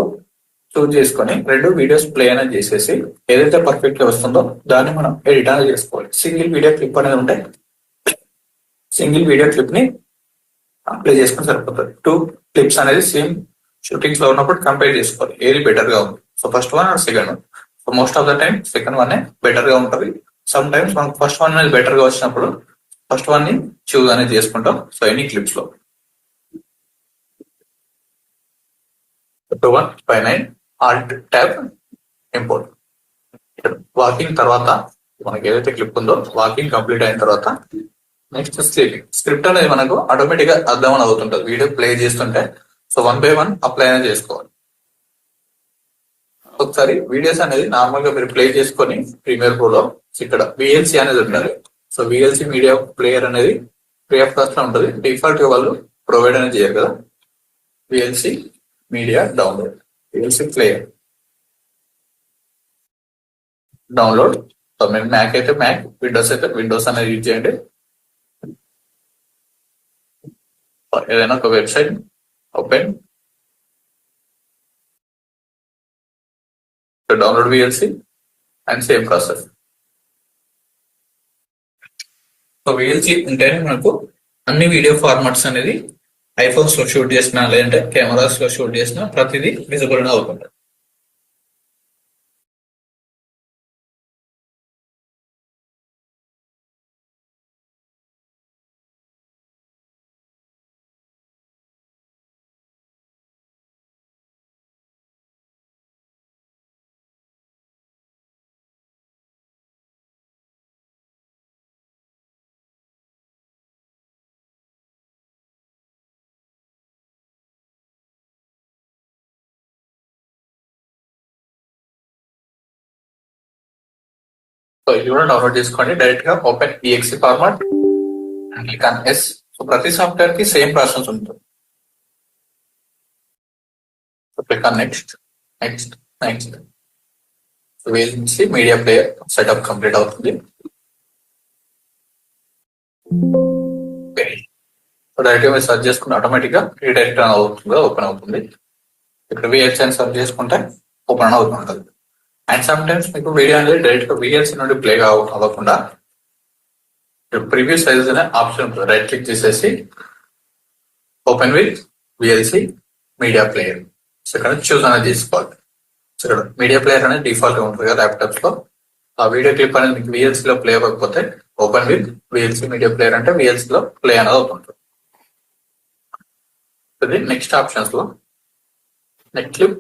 choose చేసుకొని 2 వీడియోస్ ప్లే అనేది చేసేసి ఏదైతే పర్ఫెక్ట్ గా వస్తుందో దాన్ని మనం ఎడిట్ అనేది చేసుకోవాలి. సింగిల్ వీడియో క్లిప్ అనేది ఉంటే సింగిల్ వీడియో క్లిప్ ని ప్లే చేసుకుని సరిపోతుంది. 2 క్లిప్స్ అనేది సేమ్ షూటింగ్స్ లో ఉన్నప్పుడు కంపేర్ చేసుకోవాలి, ఏది బెటర్ గా ఉంది. So first one or second one. So most of the time second one better గా ఉంటుంది. సమ్ టైమ్స్ మనకు ఫస్ట్ వన్ అనేది బెటర్ గా వచ్చినప్పుడు ఫస్ట్ వన్ ని చూజ్ అనేది చేసుకుంటాం. సో ఎనీ క్లిప్స్ లో 2159 ఆల్ట్ ట్యాబ్ ఇంపోర్ట్. వాకింగ్ తర్వాత మనకి ఏదైతే క్లిప్ ఉందో వాకింగ్ కంప్లీట్ అయిన తర్వాత నెక్స్ట్ స్క్రిప్ట్ అనేది మనకు ఆటోమేటిక్ గా అర్థం అవుతుంటది వీడియో ప్లే చేస్తుంటే. సో 1 by 1 అప్లై అనేది చేసుకోవాలి. ఒకసారి వీడియోస్ అనేది నార్మల్ గా మీరు ప్లే చేసుకొని ప్రీమియర్ ప్రో లో ఇక్కడ విఎల్సి అనేది ఉండాలి. సో విఎల్సి మీడియా ప్లేయర్ అనేది ఫ్రీ ఆఫ్ కాస్ట్ లో ఉంటుంది. డిఫాల్ట్ గా వాళ్ళు ప్రొవైడ్ అనేది చేయరు కదా. VLC media download, VLC player download. So మీరు మ్యాక్ అయితే మ్యాక్, విండోస్ అయితే విండోస్ అనేది యూజ్ చేయండి. ఏదైనా ఒక website open, download VLC and same process. So VLC ఉంటేనే మనకు అన్ని వీడియో ఫార్మాట్స్ అనేది ఐఫోన్స్ లో షూట్ చేసిన లేదంటే కెమెరాస్ లో షూట్ చేసిన ప్రతిదీ విజిబుల్ గా అవుతుంది. సో ఇది కూడా డౌన్లోడ్ చేసుకోండి. డైరెక్ట్ గా open EXE format and click on yes. So ప్రతి సాఫ్ట్వేర్ కి సేమ్ ప్రాసెస్ ఉంటుంది. So click on next next next. VLC media player setup complete అవుతుంది. సో డైరెక్ట్ గా మీరు సర్చ్ చేసుకుంటే ఆటోమేటిక్ గా రీడైరెక్ట్ అవుతుంది, ఓపెన్ అవుతుంది. ఇక్కడ విఎల్సి అని సర్చ్ చేసుకుంటే ఓపెన్ అవుతుంటుంది. అండ్ సమ్ టైమ్స్ మీకు వీడియో అనేది డైరెక్ట్ గా విఎల్సి నుండి ప్లే అవ్వకుండా ప్రివ్యూ సైజ్ అనే ఆప్షన్ ఉంటుంది. రైట్ క్లిక్ చేసేసి open with VLC media player. So ఇక్కడ చూస్ అనేది తీసుకోవాలి. సో ఇక్కడ మీడియా ప్లేయర్ అనేది డిఫాల్ట్ గా ఉంటుంది కదా ల్యాప్టాప్స్ లో. ఆ వీడియో క్లిప్ అనేది మీకు విఎల్సి లో ప్లే అవ్వకపోతే open with VLC media player అంటే విఎల్సి లో ప్లే అనేది అవుతుంటుంది. ఇది నెక్స్ట్ ఆప్షన్స్ లో నెక్స్ట్ క్లిప్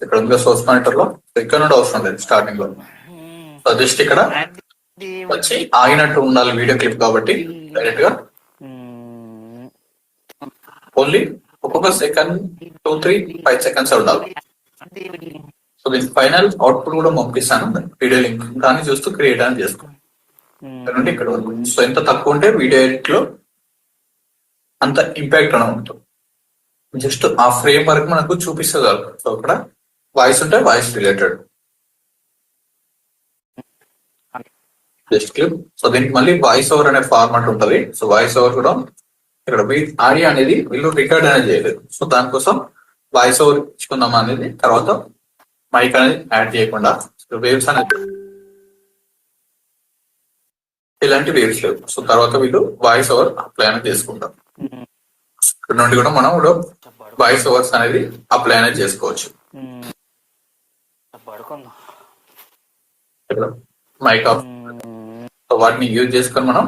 ఇక్కడ ఉంది సోర్స్ మానిటర్ లో. ఇక్కడ నుండి అవసరం లేదు స్టార్టింగ్ లో. సో జస్ట్ ఇక్కడ వచ్చి ఆగినట్టు ఉండాలి వీడియో క్లిప్ కాబట్టి డైరెక్ట్ గా ఓన్లీ ఒక్కొక్క సెకండ్ 2, 3, 5 సెకండ్స్ ఉండాలి. సో దీని ఫైనల్ అవుట్పుట్ కూడా పంపిస్తాను వీడియో లింక్, దాన్ని చూస్తూ క్రియేట్ అని చేసుకోండి. ఇక్కడ నుండి ఇక్కడ వరకు. సో ఎంత తక్కువ ఉంటే వీడియో ఎడిట్ లో అంత ఇంపాక్ట్ అని ఉంటుంది. జస్ట్ ఆ ఫ్రేమ్ వరకు మనకు చూపిస్తుంది. సో అక్కడ వాయిస్ ఉంటే voice related just clip. So దీనికి మళ్ళీ వాయిస్ ఓవర్ అనే ఫార్మాట్ ఉంటుంది. సో వాయిస్ ఓవర్ కూడా ఇక్కడ ఆడియో అనేది వీళ్ళు రికార్డ్ అనేది చేయలేదు. సో దానికోసం వాయిస్ ఓవర్ ఇచ్చుకుందాం అనేది. తర్వాత మైక్ అనేది యాడ్ చేయకుండా వేవ్స్ అనేది ఇలాంటి వేవ్స్ లేవు. సో తర్వాత వీళ్ళు వాయిస్ ఓవర్ అప్లై అనేది చేసుకుంటాం. ఇక్కడ నుండి కూడా మనం కూడా వాయిస్ ఓవర్స్ అనేది అప్లై అనేది చేసుకోవచ్చు. మైక్ ఆఫ్ వాటిని యూజ్ చేసుకొని మనం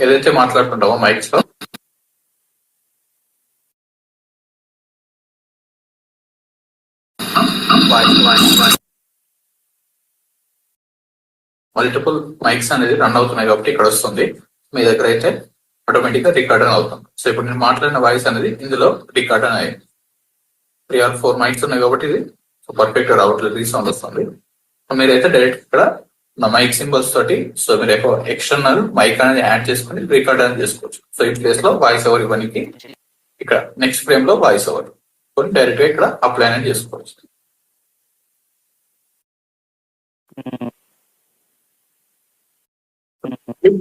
ఏదైతే మాట్లాడుకుంటామో మైక్స్ లో మల్టిపుల్ మైక్స్ అనేది రన్ అవుతున్నాయి కాబట్టి ఇక్కడ వస్తుంది. మీ దగ్గర అయితే ఆటోమేటిక్ గా రికార్డ్ అని అవుతుంది. సో ఇప్పుడు నేను మాట్లాడిన వాయిస్ అనేది ఇందులో రికార్డ్ అని అయ్యింది. 3 or 4 మైక్స్ ఉన్నాయి కాబట్టి ఇది పర్ఫెక్ట్ గా రావట్లేదు, రీసౌండ్ వస్తుంది. మీరైతే డైరెక్ట్ ఇక్కడ నా మైక్ సింబల్స్ తోటి సో మీరు ఎక్స్టర్నల్ మైక్ అనేది యాడ్ చేసుకుని రికార్డ్ అనేది చేసుకోవచ్చు. సో ఈ ప్లేస్ లో వాయిస్ ఓవర్ ఇవ్వడానికి ఇక్కడ నెక్స్ట్ ఫ్రేమ్ లో వాయిస్ ఓవర్ కొన్ని డైరెక్ట్ గా ఇక్కడ అప్లై అనేది చేసుకోవచ్చు.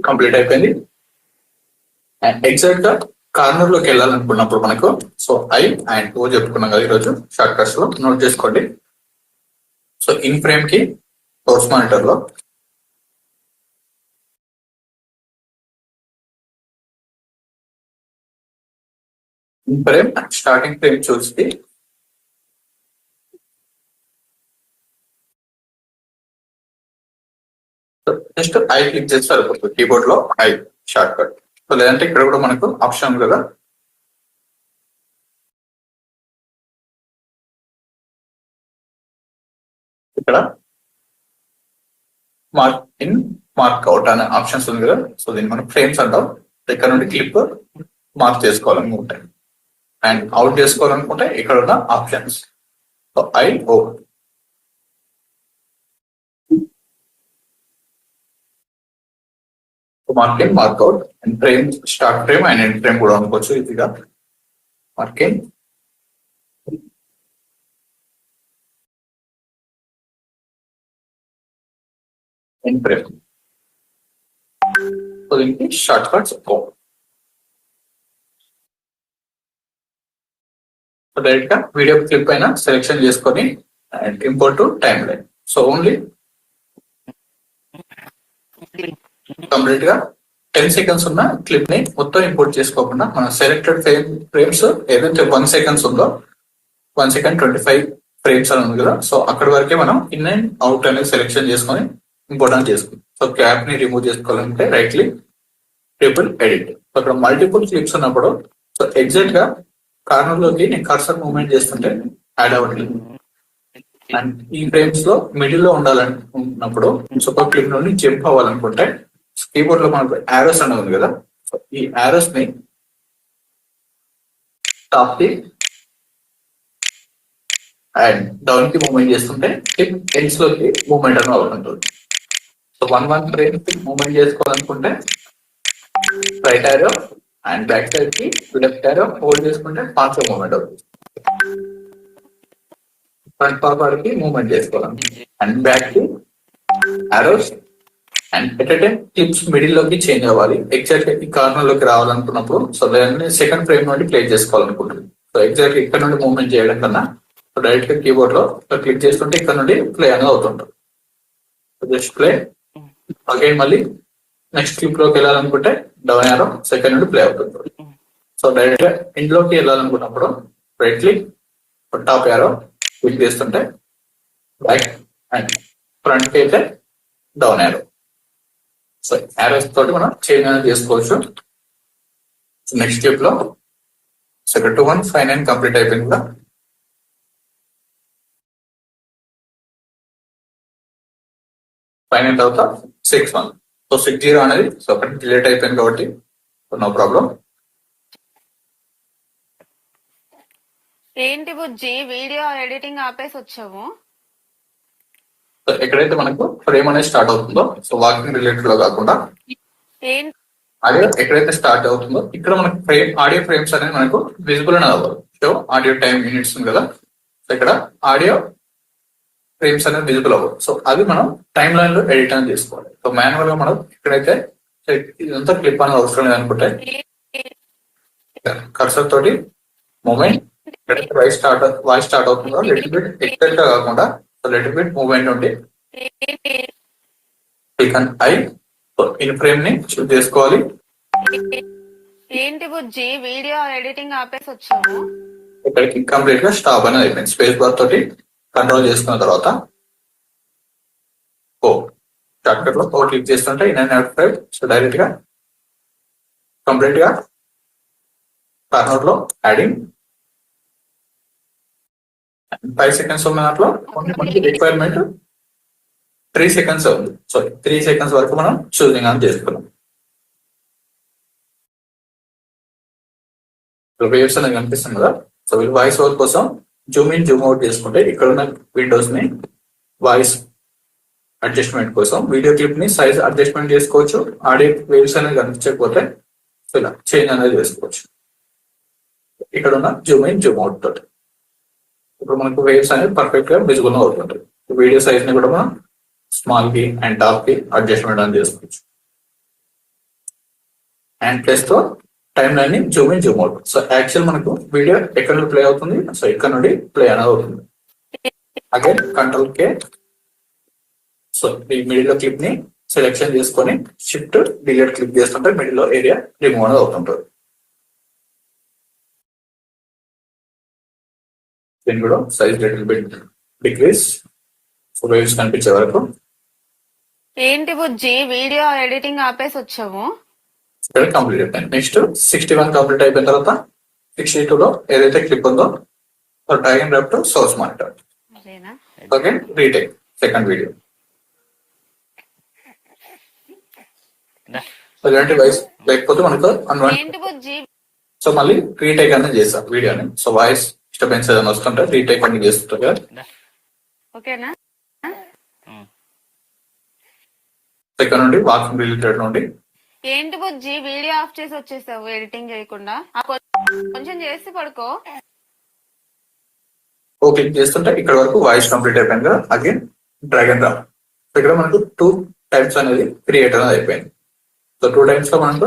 కంప్లీట్ అయిపోయింది. అండ్ ఎగ్జాక్ట్ గా కార్నర్ లోకి వెళ్ళాలనుకున్నప్పుడు మనకు సో ఐ అండ్ ఓ చెప్పుకున్నాం కదా ఈరోజు షార్ట్ కట్స్ లో నోట్ చేసుకోండి. సో ఇన్ ఫ్రేమ్ కి సోర్స్ మానిటర్ లో ఇన్ ఫ్రేమ్ స్టార్టింగ్ ఫ్రేమ్ చూసి జస్ట్ ఐ క్లిక్ చేస్తే సరిపోతుంది కీబోర్డ్ లో ఐ షార్ట్ కట్. సో లేదంటే ఇక్కడ కూడా మనకు ఆప్షన్ ఉంది కదా, ఇక్కడ మార్క్ ఇన్ మార్క్ అవుట్ అనే ఆప్షన్స్ ఉంది కదా. సో దీన్ని మనం ఫ్రేమ్స్ అంటాం. ఇక్కడ నుండి క్లిప్ మార్క్ చేసుకోవాలనుకుంటే అండ్ అవుట్ చేసుకోవాలనుకుంటే ఇక్కడ ఉన్న options. So I O mark in mark out and frame start frame and end frame కూడా అనుకోవచ్చు ఇదిగా. Mark in end frame. So దీనికి షార్ట్ కట్స్ డైరెక్ట్ గా వీడియో క్లిప్ పైన సెలెక్షన్ చేసుకొని and import to timeline. So only complete గా 10 seconds ఉన్న clip ని మొత్తం ఇంపోర్ట్ చేసుకోకుండా మన సెలెక్టెడ్ ఫ్రేమ్స్ ఏదైతే 1 seconds ఉందో 1 second 25 frames అని ఉంది కదా. సో అక్కడి వరకే మనం ఇన్ అండ్ అవుట్ అనేది సెలెక్షన్ చేసుకొని ఇంపోర్ట్ అని చేసుకుంటాం. సో క్యాప్ ని రిమూవ్ చేసుకోవాలంటే రైట్ క్లిక్ ట్రిపుల్ ఎడిట్. అక్కడ మల్టిపుల్ క్లిప్స్ ఉన్నప్పుడు సో ఎగ్జాక్ట్ గా కార్నర్ లోకి నేను కర్సర్ మూవ్మెంట్ చేస్తుంటే యాడ్ అవ్వట్లేదు. అండ్ ఈ ఫ్రేమ్స్ లో మిడిల్ లో ఉండాలనుకున్నప్పుడు సూపర్ క్లిప్ నుండి జంప్ అవ్వాలనుకుంటే కీబోర్డ్ లో మనకు యారోస్ అనేది ఉంది కదా. సో ఈ యారోస్ ని టాప్ కి అండ్ డౌన్ కి మూవ్మెంట్ చేస్తుంటే క్లిప్ ఎండ్స్ లోకి మూవ్మెంట్ అని అవుతుంటుంది. సో 1 ఫ్రేమ్ కి మూవ్మెంట్ చేసుకోవాలనుకుంటే right arrow and back side కి లెఫ్ట్ యారో హోల్డ్ చేసుకుంటే ఫాస్ట్ మూవ్మెంట్ అవుతుంది. ఫ్రంట్ ఫార్వర్డ్ కి మూవ్మెంట్ చేసుకోవాలి అండ్ బ్యాక్ కి arrows and at time clips middle లోకి చేంజ్ అవ్వాలి. ఎగ్జాక్ట్ ఈ కార్నర్ లోకి రావాలనుకున్నప్పుడు సో దాన్ని సెకండ్ ఫ్రేమ్ నుండి ప్లే చేసుకోవాలనుకుంటుంది. సో ఎగ్జాక్ట్ ఇక్కడ నుండి మూవ్మెంట్ చేయడం కన్నా డైరెక్ట్ గా కీబోర్డ్ లో క్లిక్ చేస్తుంటే ఇక్కడ నుండి ప్లే అనేది అవుతుంటుంది. జస్ట్ ప్లే అగైన్ మళ్ళీ నెక్స్ట్ క్లిప్ లోకి వెళ్ళాలనుకుంటే డౌన్ యారో సెకండ్ నుండి ప్లే అవుతుంది. సో డైరెక్ట్ గా ఎండ్ లోకి వెళ్ళాలనుకున్నప్పుడు right click top arrow click చేస్తుంటే బ్యాక్ అండ్ ఫ్రంట్ కి అయితే డౌన్ యారో. సో యారోస్ తోటి మనం చేంజ్ అనేది చేసుకోవచ్చు. నెక్స్ట్ క్లిప్ లో సెకండ్ 2-1-5-9 కంప్లీట్ అయిపోయింది కదా. ఫైనల్ తర్వాత 6-1. సో 6-0 అనేది సో ఒకటి డిలీట్ అయిపోయింది కాబట్టి నో ప్రాబ్లం. ఏంటి బుజ్జి వీడియో ఎడిటింగ్ ఆపేసి వచ్చావు? సో ఎక్కడైతే మనకు ఫ్రేమ్ అనేది స్టార్ట్ అవుతుందో సో వాకింగ్ రిలేటెడ్ లో కాకుండా ఆడియో ఎక్కడైతే స్టార్ట్ అవుతుందో ఇక్కడ మనకు ఫ్రేమ్ ఆడియో ఫ్రేమ్స్ అనేది మనకు విజిబుల్ అనేది అవ్వాలి. సో ఆడియో టైం యూనిట్స్ ఉంది కదా. సో ఇక్కడ ఆడియో ఫ్రేమ్స్ అనేది విజిబుల్ అవ్వదు. సో అది మనం టైమ్ లైన్ లో ఎడిట్ అనేది చేసుకోవాలి. సో మాన్యువల్ గా మనం ఎక్కడైతే ఇదంతా క్లిప్ అనేది అవసరం లేదనుకుంటే కర్సర్ తోటి మూమెంట్ ఎక్కడైతే వాయిస్ స్టార్ట్ అవుతుందో లిటిల్ బిట్ ఎక్సెక్ట్ గా కాకుండా లిటిల్ బిట్ మూవ్మెంట్ ఉండి ఐ ఇన్ ఫ్రేమ్ ని చూస్ చేసుకోవాలి. ఏంటి బుజ్జి వీడియో ఎడిటింగ్ ఆపేసి వచ్చావు? ఇక్కడికి కంప్లీట్ గా స్టాప్ అనేది అయిపోయింది. స్పేస్ బార్ తోటి కంట్రోల్ చేసుకున్న తర్వాత షార్ట్ కట్ లో క్లిక్ చేస్తుంటే in and out frame. So direct గా కంప్లీట్ గా కార్నర్ లో యాడింగ్ 5 seconds ఉన్న దాంట్లో మనకి రిక్వైర్మెంట్ 3 seconds ఉంది. సో 3 seconds వరకు మనం చూసింగ్ అని చేసుకున్నాం. వేవ్స్ అనేది కనిపిస్తుంది కదా. సో వాయిస్ ఓవర్ కోసం జూమ్ ఇన్ జూమ్ అవుట్ చేసుకుంటే ఇక్కడ ఉన్న విండోస్ ని వాయిస్ అడ్జస్ట్మెంట్ కోసం వీడియో క్లిప్ ని సైజ్ అడ్జస్ట్మెంట్ చేసుకోవచ్చు. ఆడియో వేవ్స్ అనేది కనిపించకపోతే ఇలా చేంజ్ అనేది చేసుకోవచ్చు. ఇక్కడ ఉన్న జూమ్ ఇన్ జూమ్ అవుట్ తోటి ఇప్పుడు మనకు వేవ్స్ అనేది పర్ఫెక్ట్ గా విజిబుల్ అవుతుంటాయి. వీడియో సైజ్ ని కూడా మనం స్మాల్ కి అండ్ టాప్ కి అడ్జస్ట్మెంట్ అనేది చేసుకోవచ్చు. అండ్ ప్లస్ తో టైం లైన్ ని Zoom in Zoom out. So actual మనకు వీడియో ఎక్కడ నుండి ప్లే అవుతుంది, సో ఇక్కడ నుండి ప్లే అనేది అవుతుంది. అగైన్ కంట్రోల్ కే. సో ఈ మిడిల్ లో క్లిప్ ని సెలెక్షన్ చేసుకొని షిఫ్ట్ డిలీట్ క్లిక్ చేస్తుంటే మిడిల్ లో ఏరియా రిమూవ్ అనేది అవుతుంటుంది. దీన్ని కూడా size little bit decrease so waves కనిపించే వరకు. ఏంటి బుజ్జి వీడియో ఎడిటింగ్ ఆపేసి వచ్చావు? ఇక్కడ కంప్లీట్ అయిపోయింది. నెక్స్ట్ 61 కంప్లీట్ అయిపోయిన తర్వాత 62 లో ఏదైతే క్లిప్ ఉందో tag and drop to source monitor. అదేనా? Okay, retake second video. ఇలాంటి వాయిస్ లేకపోతే మనకు ఏంటి బుజ్జి సో మళ్ళీ రీటేక్ అనేది చేస్తాం వీడియోని. సో వాయిస్ డిస్టర్బెన్స్ ఏదైనా వస్తుంటే రీటేక్ అనేది చేస్తుంటారు కదా. ఓకేనా? సెకండ్ నుండి వాకింగ్ రిలేటెడ్ నుండి ఏంటి బుజ్జి వీడియో ఆఫ్ చేసి వచ్చేసావు ఎడిటింగ్ చేయకుండా? కొంచెం చేసి పడుకో. ఓ క్లిక్ చేస్తుంటే ఇక్కడ వరకు వాయిస్ కంప్లీట్ అయిపోయింది కదా. Again drag and drop. ఇక్కడ మనకు 2 టైమ్స్ అనేది క్రియేట్ అనేది అయిపోయింది. సో 2 టైమ్స్ లో మనకు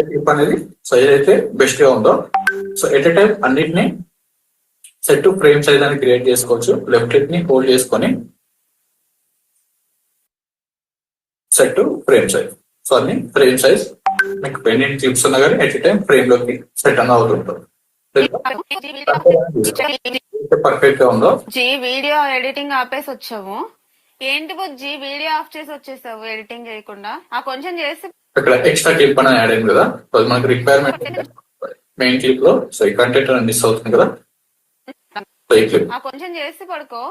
క్లిప్ అనేది సో ఏదైతే బెస్ట్ గా ఉందో సో ఎట్ ఎ టైం అన్నిటిని సెట్ టు ఫ్రేమ్ సైజ్ అని క్రియేట్ చేసుకోవచ్చు. లెఫ్ట్ క్లిక్ ని హోల్డ్ చేసుకొని set to frame size. So అన్ని ఫ్రేమ్ సైజ్ మీకు ఎన్ని క్లిప్స్ ఉన్నా కానీ ఎట్ ఎ టైం ఫ్రేమ్ లోకి సెట్ అన్న అవుతుంటుంది. పర్ఫెక్ట్ గా ఉందో వీడియో ఎడిటింగ్ ఆపేసి వచ్చావు. ఏంటి బుజ్జి వీడియో ఆఫ్ చేసి వచ్చేసావు ఎడిటింగ్ చేయకుండా? కొంచెం చేసి ఇక్కడ ఎక్స్ట్రా క్లిప్ అనేది యాడ్ అయింది కదా. సో మనకు రిక్వైర్మెంట్ మెయిన్ క్లిప్ లో సో ఈ కంటెంట్ అనేది మిస్ అవుతుంది కదా. సో ఈ క్లిప్ కొంచెం చేసి పడుకో.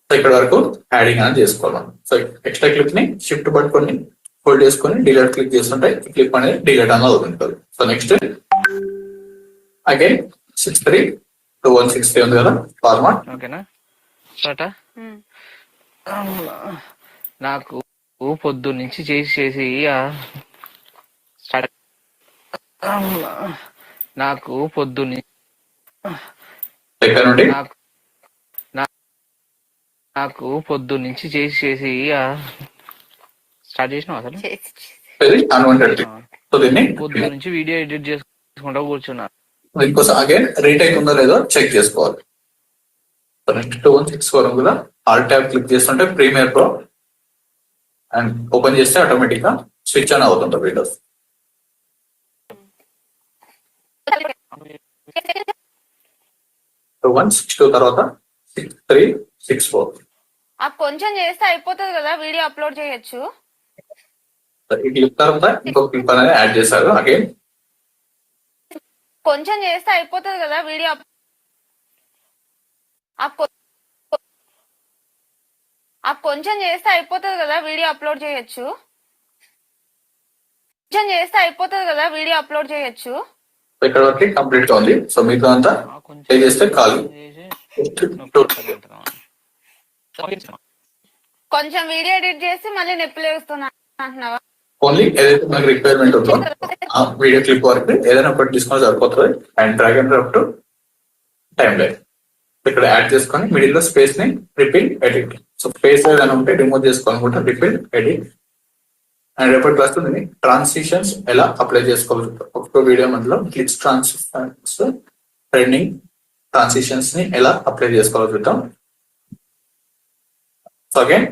సో ఇక్కడ వరకు యాడింగ్ అనేది చేసుకోవాలి. సో ఎక్స్ట్రా క్లిప్ ని షిఫ్ట్ పట్టుకొని హోల్డ్ చేసుకొని డిలీట్ క్లిక్ చేస్తుంటే క్లిప్ అనేది డిలీట్ అనేది అవుతుంది. సో నెక్స్ట్ అగైన్ 63 to 160 ఉంది కదా ఫార్మాట్. ఓకేనా? నాకు పొద్దు నుంచి చేసి నాకు పొద్దు ఎక్కడ నుండి నాకు పొద్దు నుంచి చేసి స్టార్ట్ చేసిన అసలు అన్వాంటెడ్. సో దీన్ని పొద్దు నుంచి వీడియో ఎడిట్ చేసుకుంటా కూర్చున్నా. దీనికోసం అగైన్ రీటేక్ ఉందో లేదో చెక్ చేసుకోవాలి. 2164 కూడా ఆల్ ట్యాబ్ క్లిక్ చేస్తుంటే ప్రీమియర్ ప్రో అండ్ ఓపెన్ చేస్తే ఆటోమేటిక్ గా స్విచ్ అని అవుతుంటుంది విండోస్. 2162 తర్వాత 6364 కొంచెం చేస్తే అయిపోతుంది కదా, వీడియో అప్లోడ్ చేయొచ్చు. ఈ క్లిప్ తర్వాత ఇంకో క్లిప్ అనేది యాడ్ చేశారు. అగైన్ కొంచెం చేస్తే అయిపోతుంది కదా, వీడియో కొంచెం చేస్తే అయిపోతుంది కదా, వీడియో అప్లోడ్ చేయొచ్చు. కొంచెం చేస్తే అయిపోతుంది కదా, వీడియో అప్లోడ్ చేయొచ్చు. ఇక్కడ వరకు కంప్లీట్ గా ఉంది. సో మీకు అంతా పే చేస్తే ఖాళీ. కొంచెం వీడియో ఎడిట్ చేసి మళ్ళీ నొప్పి లేస్తున్నా అంటున్నావా? ఓన్లీ ఏదైతే మనకు రిక్వైర్మెంట్ ఉందో ఆ వీడియో క్లిప్ వరకు ఏదైనా ఒకటి తీసుకొని సరిపోతుంది. And drag and drop to time line ఇక్కడ యాడ్ చేసుకొని మిడిల్ లో స్పేస్ ని రిపీల్ ఎడిట్. సో స్పేస్ ఏదైనా ఉంటే రిమూవ్ చేసుకోవాలనుకుంటే రిపీల్ ఎడిట్. అండ్ రేపటి క్లాస్ లో ట్రాన్సిషన్స్ ఎలా అప్లై చేసుకోవాలి. ఒక్కొక్క వీడియో మధ్యలో క్లిక్స్ ట్రాన్సిషన్స్ ట్రెండింగ్ ట్రాన్సిషన్స్ ని ఎలా అప్లై చేసుకోవాలో చూద్దాం. So again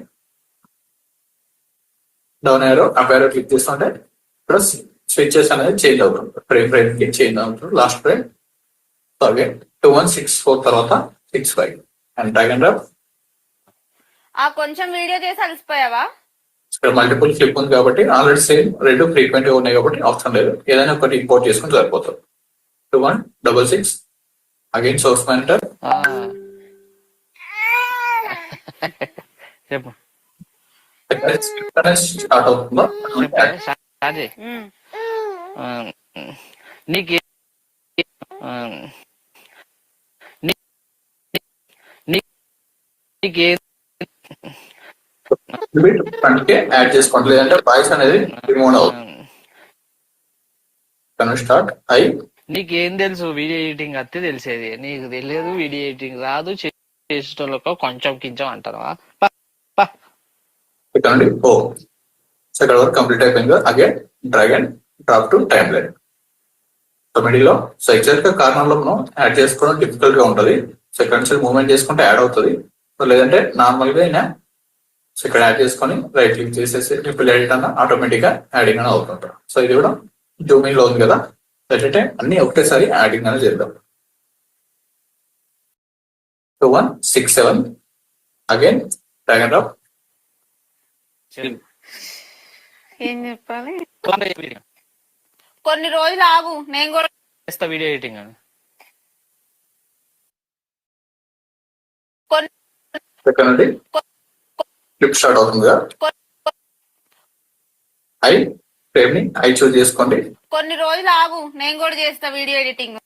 down arrow up arrow click చేస్తుంటే ఇక్కడ స్విచెస్ అనేది చేంజ్ అవుతుంది. ఫ్రేమ్ కి చేంజ్ అవుతుంది. లాస్ట్ ఫ్రేమ్ సో అగైన్ 2164 తర్వాత 65 అండ్ డ్రాగ్ అండ్ డ్రాప్. కొంచెం వీడియో చేసి అలసిపోయావా? ఇక్కడ మల్టిపుల్ క్లిప్ ఉంది కాబట్టి ఆల్రెడీ సేమ్ 2 ఫ్రీక్వెంట్ గా ఉన్నాయి కాబట్టి అవసరం లేదు. ఏదైనా ఒకటి ఇంపోర్ట్ చేసుకుని సరిపోతుంది. 2166 అగైన్ సోర్స్ మానిటర్. చెప్పు స్టార్ట్ అవుతుందో ఫ్రంట్ కి యాడ్ చేసుకోండి, లేదంటే వాయిస్ అనేది రిమూవ్ అవుతుంది. Start I. నీకేం తెలుసు వీడియో ఎడిటింగ్ అత్తే తెలిసేది, నీకు తెలియదు వీడియో ఎడిటింగ్ రాదు, చేసేటోళ్ళకు కొంచెం కించం అంటారా? ఇక్కడ ఓ. సో ఇక్కడ వరకు కంప్లీట్ అయిపోయింది. Again drag and drop to timeline. So middle లో సో ఎగ్జాక్ట్ గా కార్నర్ లో మనం యాడ్ చేసుకోవడం డిఫికల్ట్ గా ఉంటుంది. సో ఇక్కడ నుంచి మూవ్మెంట్ చేసుకుంటే యాడ్ అవుతుంది. సో లేదంటే నార్మల్ గా అయినా సో ఇక్కడ యాడ్ చేసుకొని రైట్ క్లిక్ చేసేసి ట్రిపుల్ ఎడిట్ అన్న ఆటోమేటిక్ గా యాడింగ్ అని అవుతుంటారు. సో ఇది కూడా జూమింగ్ లో ఉంది కదా, ఎట్ ఏ టైం అన్ని ఒకటేసారి యాడింగ్ అనేది చేద్దాం. 2167 అగైన్ డ్రాగ్ అండ్ డ్రాప్. ఏం చెప్పాలి? కొన్ని రోజులు ఆగు, నేను కూడా చేస్తా వీడియో ఎడిటింగ్ అని. సెకండ్ క్లిప్ స్టార్ట్ అవుతుంది కదా, ఐ ఫ్రేమ్ ని ఐ చూస్ చేసుకోండి. కొన్ని రోజులు ఆగు, నేను కూడా చేస్తా video editing.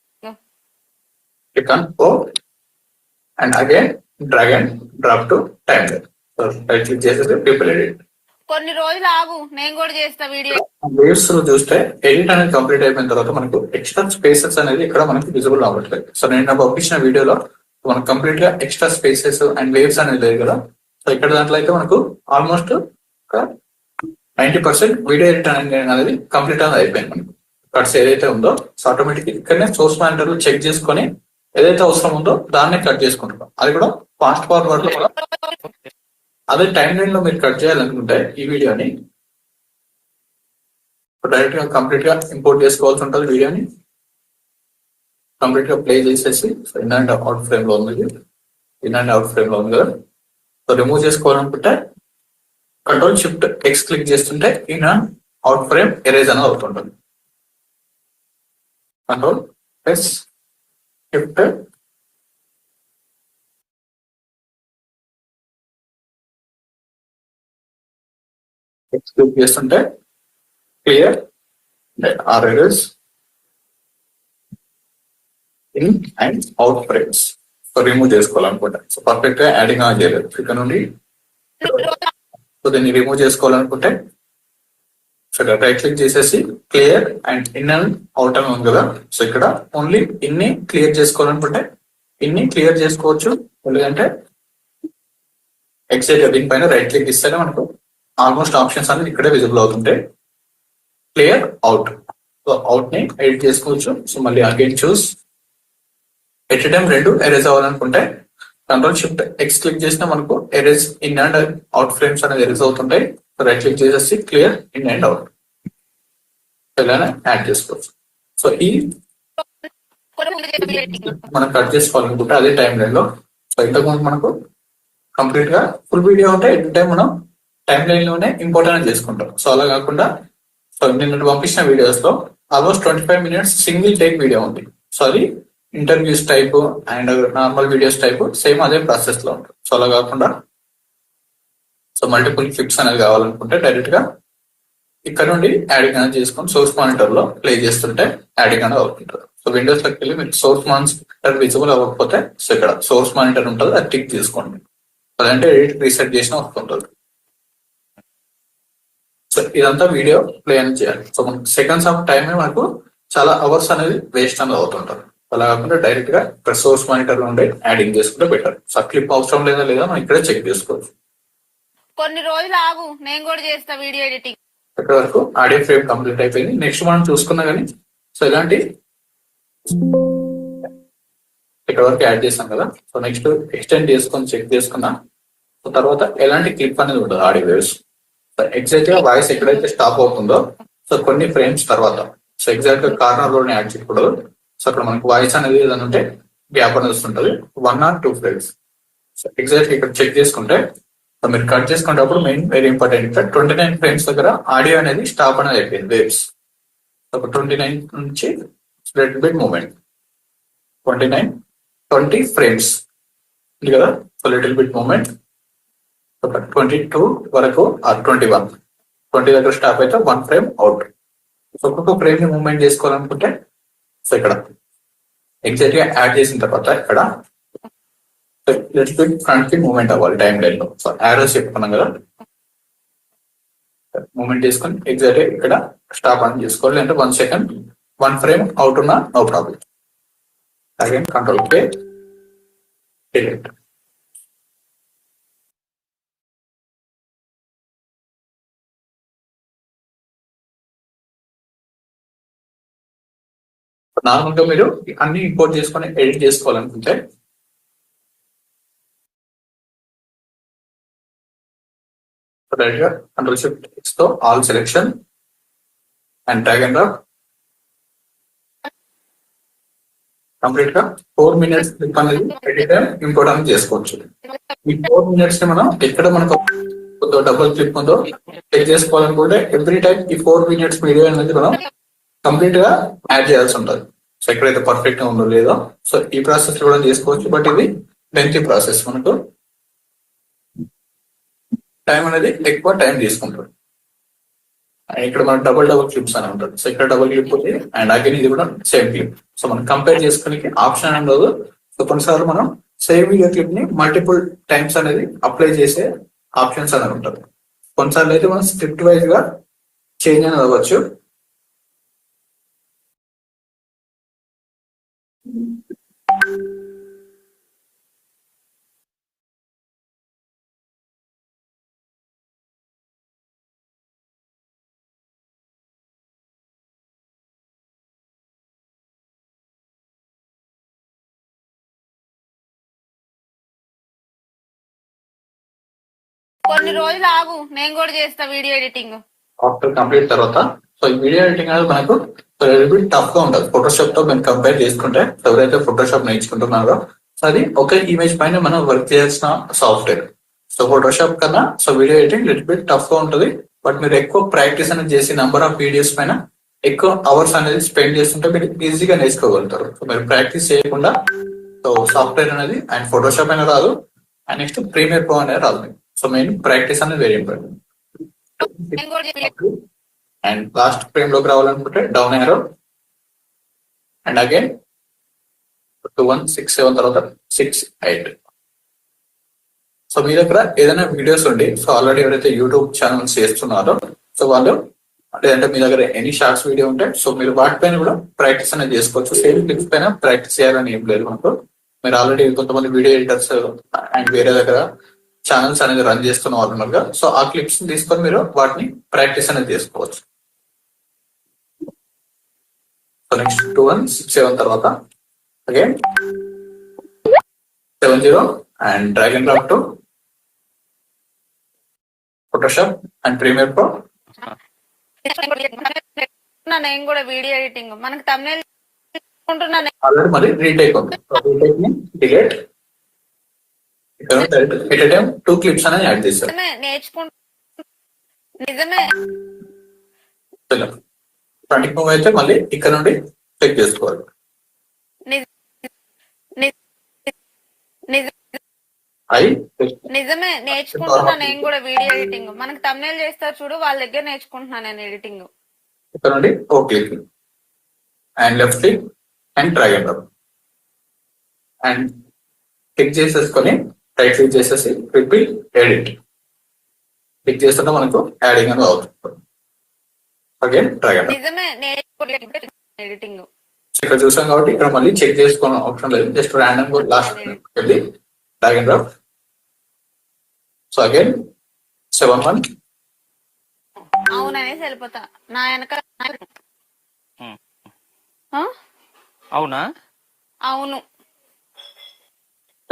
Click on O and again drag and drop to timeline. So right click చేసేసి ట్రిపుల్ ఎడిట్. కొన్ని రోజులు ఆగు, నేను కూడా చేస్తా వీడియో. వేవ్స్ లో చూస్తే ఎడిట్ అనేది కంప్లీట్ అయిపోయిన తర్వాత మనకు ఎక్స్ట్రా స్పేసెస్ అనేది ఇక్కడ మనకి విజిబుల్ అవ్వట్లేదు. సో నేను పంపించిన వీడియోలో మనకు కంప్లీట్ గా ఎక్స్ట్రా స్పేసెస్ అండ్ వేవ్స్ అనేది లేదు కదా. సో ఇక్కడ దాంట్లో అయితే మనకు ఆల్మోస్ట్ 90% వీడియో ఎడిట్ అనేది కంప్లీట్ అనేది అయిపోయింది. మనకు కట్స్ ఏదైతే ఉందో సో ఆటోమేటిక్ ఇక్కడనే సోర్స్ మానిటర్ చెక్ చేసుకొని ఏదైతే అవసరం ఉందో దాన్నే కట్ చేసుకుంటున్నాం. అది కూడా ఫాస్ట్ ఫార్వర్డ్ లో కూడా. అదే టైం లైన్ లో మీరు కట్ చేయాలనుకుంటే ఈ వీడియోని డైరెక్ట్ గా కంప్లీట్ గా ఇంపోర్ట్ చేసుకోవాల్సి ఉంటుంది. వీడియోని కంప్లీట్ గా ప్లే చేసేసి ఇన్ అండ్ అవుట్ ఫ్రేమ్ లో ఉంది, ఇన్ అండ్ అవుట్ ఫ్రేమ్ లో ఉంది కదా. సో రిమూవ్ చేసుకోవాలనుకుంటే కంట్రోల్ షిఫ్ట్ ఎక్స్ క్లిక్ చేస్తుంటే in and out frame erase అనేది అవుతుంటుంది. Control plus shift X click చేస్తుంటే clear or erase in and out frames. So remove చేసుకోవాలనుకుంటా. సో పర్ఫెక్ట్ గా యాడింగ్ ఆన్ చేయలేదు ఇక్కడ నుండి. సో దీన్ని రిమూవ్ చేసుకోవాలనుకుంటే సో రైట్ క్లిక్ చేసేసి clear and in and out అని ఉంది కదా. సో ఇక్కడ ఓన్లీ ఇన్ని క్లియర్ చేసుకోవాలనుకుంటే ఇన్ని క్లియర్ చేసుకోవచ్చు, ఎందుకంటే ఎగ్జాక్ట్ దీనిపైన రైట్ క్లిక్ ఇస్తేనే మనకు ఆల్మోస్ట్ ఆప్షన్స్ అనేది ఇక్కడే విజిబుల్ అవుతుంటాయి. క్లియర్ అవుట్, సో అవుట్ ని ఎడిట్ చేసుకోవచ్చు. సో మళ్ళీ అగైన్ చూస్ ఎట్ టైం రెండు ఎరేజ్ అవ్వాలనుకుంటే కంట్రోల్ షిఫ్ట్ ఎక్స్ క్లిక్ చేసినా మనకు erase in and out frames అనేది ఎరేజ్ అవుతుంటాయి. రైట్ క్లిక్ చేసేసి క్లియర్ ఇన్ అండ్ అవుట్ ఇలానే యాడ్ చేసుకోవచ్చు. సో ఈ మనం కట్ చేసుకోవాలనుకుంటే అదే టైం లైన్ లో. సో ఇంతకుముందు మనకు కంప్లీట్ గా ఫుల్ వీడియో ఉంటే ఎట్ టైం మనం టైం లైన్ లోనే ఇంపోర్ట్ అనేది చేసుకుంటాం. సో అలా కాకుండా సో నిన్న పంపించిన వీడియోస్ లో almost 25 minutes single take video ఉంది. సో అది interviews type and normal videos type same అదే ప్రాసెస్ లో ఉంటుంది. సో అలా కాకుండా సో మల్టిపుల్ క్లిప్స్ అనేది కావాలనుకుంటే డైరెక్ట్ గా ఇక్కడ నుండి యాడింగ్ అనేది చేసుకొని సోర్స్ మానిటర్ లో ప్లే చేస్తుంటే యాడింగ్ అనేది అవుతుంటుంది. సో విండోస్ లోకి వెళ్ళి మీరు సోర్స్ మానిటర్ విజిబుల్ అవ్వకపోతే సో ఇక్కడ సోర్స్ మానిటర్ ఉంటుంది, అది టిక్ తీసుకోండి. అదంటే ఎడిట్ రీసెట్ చేసిన వస్తుంటుంది. సో ఇదంతా వీడియో ప్లే అనేది చేయాలి. సో మనకు సెకండ్స్ ఆఫ్ టైమే మనకు చాలా అవర్స్ అనేది వేస్ట్ అనేది అవుతుంటారు. అలా కాకుండా డైరెక్ట్ గా ఇక్కడ సోర్స్ మానిటర్ నుండి యాడింగ్ చేసుకుంటే బెటర్. సో క్లిప్ అవసరం లేదా మనం ఇక్కడే చెక్ చేసుకోవచ్చు. కొన్ని రోజులు ఆగు, నేను కూడా చేస్తా వీడియో ఎడిటింగ్. ఇక్కడ వరకు ఆడియో ఫ్రేమ్ కంప్లీట్ అయిపోయింది. నెక్స్ట్ మనం చూసుకున్నా కానీ సో ఇలాంటి ఇక్కడ వరకు యాడ్ చేసాం కదా. సో నెక్స్ట్ ఎక్స్టెండ్ చేసుకొని చెక్ చేసుకున్నా. సో తర్వాత ఎలాంటి క్లిప్ అనేది ఉంటుంది ఆడియో వేవ్స్. సో ఎగ్జాక్ట్ గా వాయిస్ ఎక్కడైతే స్టాప్ అవుతుందో సో కొన్ని ఫ్రేమ్స్ తర్వాత సో ఎగ్జాక్ట్ గా కార్నర్ లోనే యాడ్ చేయకూడదు. సో అక్కడ మనకు వాయిస్ అనేది ఏదైనా ఉంటే గ్యాప్ అనేది వస్తుంటది 1 or 2 frames. సో ఎగ్జాక్ట్ ఇక్కడ చెక్ చేసుకుంటే సో మీరు కట్ చేసుకునేటప్పుడు మెయిన్ వెరీ ఇంపార్టెంట్ ఇక్కడ 29 frames దగ్గర ఆడియో అనేది స్టాప్ అనేది అయిపోయింది వేవ్స్. ఒక 29 నుంచి రెడ్ బిట్ మూమెంట్ 20 frames ఉంది కదా. సో లిటిల్ బిట్ మూమెంట్ 22 వరకు ఆర్ 20 దగ్గర స్టాప్ అయితే 1 frame అవుట్. సో ఒక్కొక్క ఫ్రేమ్ ని మూవ్మెంట్ చేసుకోవాలనుకుంటే సో ఇక్కడ ఎగ్జాక్ట్ గా యాడ్ చేసిన తర్వాత ఇక్కడ లిటిల్ బిట్ ఫ్రంట్ కి మూవ్మెంట్ అవ్వాలి టైం లైన్ లో. సో యారోస్ చెప్పుకున్నాం కదా, మూవ్మెంట్ చేసుకొని ఎగ్జాక్ట్ ఇక్కడ స్టాప్ ఆన్ చేసుకోవాలి. అంటే 1 సెకండ్ 1 ఫ్రేమ్ అవుట్ ఉన్నా no problem. Again control K delete. Normal గా మీరు అన్ని ఇంపోర్ట్ చేసుకొని ఎడిట్ చేసుకోవాలనుకుంటే డైరెక్ట్ గా కంట్రోల్ షిఫ్ట్ ఎక్స్ తో all selection and drag and drop complete గా 4 minutes క్లిప్ అనేది ఎడిట్ ఇంపోర్ట్ అనేది చేసుకోవచ్చు. ఈ 4 minutes ని మనం ఎక్కడ మనకు డబుల్ క్లిప్ ఉందో చెక్ చేసుకోవాలనుకుంటే ఎవ్రీ టైం ఈ 4 minutes వీడియో అనేది మనం కంప్లీట్ గా యాడ్ చేయాల్సి ఉంటుంది. సో ఎక్కడైతే పర్ఫెక్ట్ గా ఉందో లేదో సో ఈ ప్రాసెస్ కూడా చేసుకోవచ్చు. బట్ ఇది లెంతీ ప్రాసెస్, మనకు టైం అనేది ఎక్కువ టైం తీసుకుంటుంది. ఇక్కడ మనకు డబుల్ క్లిప్స్ అని ఉంటుంది. సో ఇక్కడ డబుల్ క్లిప్ ఉంది అండ్ అగైన్ ఇది కూడా సేమ్ క్లిప్. సో మనం కంపేర్ చేసుకునే ఆప్షన్ ఉండదు. సో కొన్నిసార్లు మనం సేమ్ వీడియో క్లిప్ ని మల్టిపుల్ టైమ్స్ అనేది అప్లై చేసే ఆప్షన్స్ అనేది ఉంటుంది. కొన్నిసార్లు అయితే మనం స్క్రిప్ట్ వైజ్ గా చేంజ్ అనేది అవ్వచ్చు. కొన్ని రోజులు ఆగు, నేను కూడా చేస్తా వీడియో ఎడిటింగ్. ఆఫ్టర్ కంప్లీట్ తర్వాత సో ఈ వీడియో ఎడిటింగ్ అనేది మనకు టఫ్ గా ఉంటుంది. ఫోటోషాప్ తో మేము కంపేర్ చేసుకుంటే ఎవరైతే ఫోటోషాప్ నేర్చుకుంటున్నారో సో అది ఒక ఇమేజ్ పైన మనం వర్క్ చేయాల్సిన సాఫ్ట్వేర్. సో ఫోటోషాప్ కన్నా so video editing little bit tough గా ఉంటుంది. బట్ మీరు ఎక్కువ ప్రాక్టీస్ అనేది చేసి నంబర్ ఆఫ్ వీడియోస్ పైన ఎక్కువ అవర్స్ అనేది స్పెండ్ చేస్తుంటే మీరు ఈజీగా నేర్చుకోగలుగుతారు. సో మీరు ప్రాక్టీస్ చేయకుండా సో సాఫ్ట్వేర్ అనేది అండ్ ఫోటోషాప్ అయినా రాదు అండ్ నెక్స్ట్ ప్రీమియర్ ప్రో అనేది రాదు. సో మెయిన్ ప్రాక్టీస్ అనేది very important. And last frame లోకి రావాలనుకుంటే డౌన్ యారో అండ్ అగైన్ 2 1 6 7 తర్వాత 6 8. సో మీ దగ్గర ఏదైనా వీడియోస్ ఉండి సో ఆల్రెడీ ఎవరైతే యూట్యూబ్ ఛానల్స్ చేస్తున్నారో సో వాళ్ళు లేదంటే మీ దగ్గర ఎనీ షార్ట్స్ వీడియో ఉంటే సో మీరు వాటిపైన కూడా ప్రాక్టీస్ అనేది చేసుకోవచ్చు. సేమ్ క్లిప్స్ పైన ప్రాక్టీస్ చేయాలని ఏం లేదు మనకు. మీరు ఆల్రెడీ కొంతమంది వీడియో ఎడిటర్స్ అండ్ వేరే దగ్గర ఛానల్స్ అనేది రన్ చేస్తున్న వాళ్ళు ఉన్నారు కదా, సో ఆ క్లిప్స్ తీసుకొని మీరు వాటిని ప్రాక్టీస్ అనేది చేసుకోవచ్చు. సో నెక్స్ట్ 2 1 6 7 తర్వాత again 7 0 and drag and drop to Photoshop and Premiere Pro. నేను కూడా వీడియో ఎడిటింగ్ మనకి తమిళ ఆల్రెడీ మరి రీటేక్ ఉంది. రీటేక్ ని డిలీట్ ఇక్కడ ఎట్ టైం 2 క్లిప్స్ అనేది యాడ్ చేశారు. నేర్చుకుంటా నిజమే. ఫ్రంట్ మూవ్ అయితే మళ్ళీ ఇక్కడ నుండి చెక్ చేసుకోవాలి. నిజమే నేర్చుకుంటున్నా నేను కూడా వీడియో ఎడిటింగ్. మనకి తమిళ చేస్తారు చూడు, వాళ్ళ దగ్గర నేర్చుకుంటున్నా నేను ఎడిటింగ్. ఇక్కడ నుండి ఓ click and left click and drag and drop and click చేసేసుకొని రైట్ క్లిక్ చేసేసి రిపీట్ ఎడిట్ క్లిక్ చేస్తుంటే మనకు యాడింగ్ అనేది అవుతుంది. అగైన్ డ్రాగ్ అండ్ నిజమే ఎడిటింగ్ ఇక్కడ చూసాం కాబట్టి ఇక్కడ మళ్ళీ చెక్ చేసుకోవడం ఆప్షన్ లేదు. జస్ట్ ర్యాండమ్ గా లాస్ట్ వెళ్ళి drag and drop. So again 7 1 అవుననేసి వెళ్ళిపోతా నా వెనక. అవునా? అవును.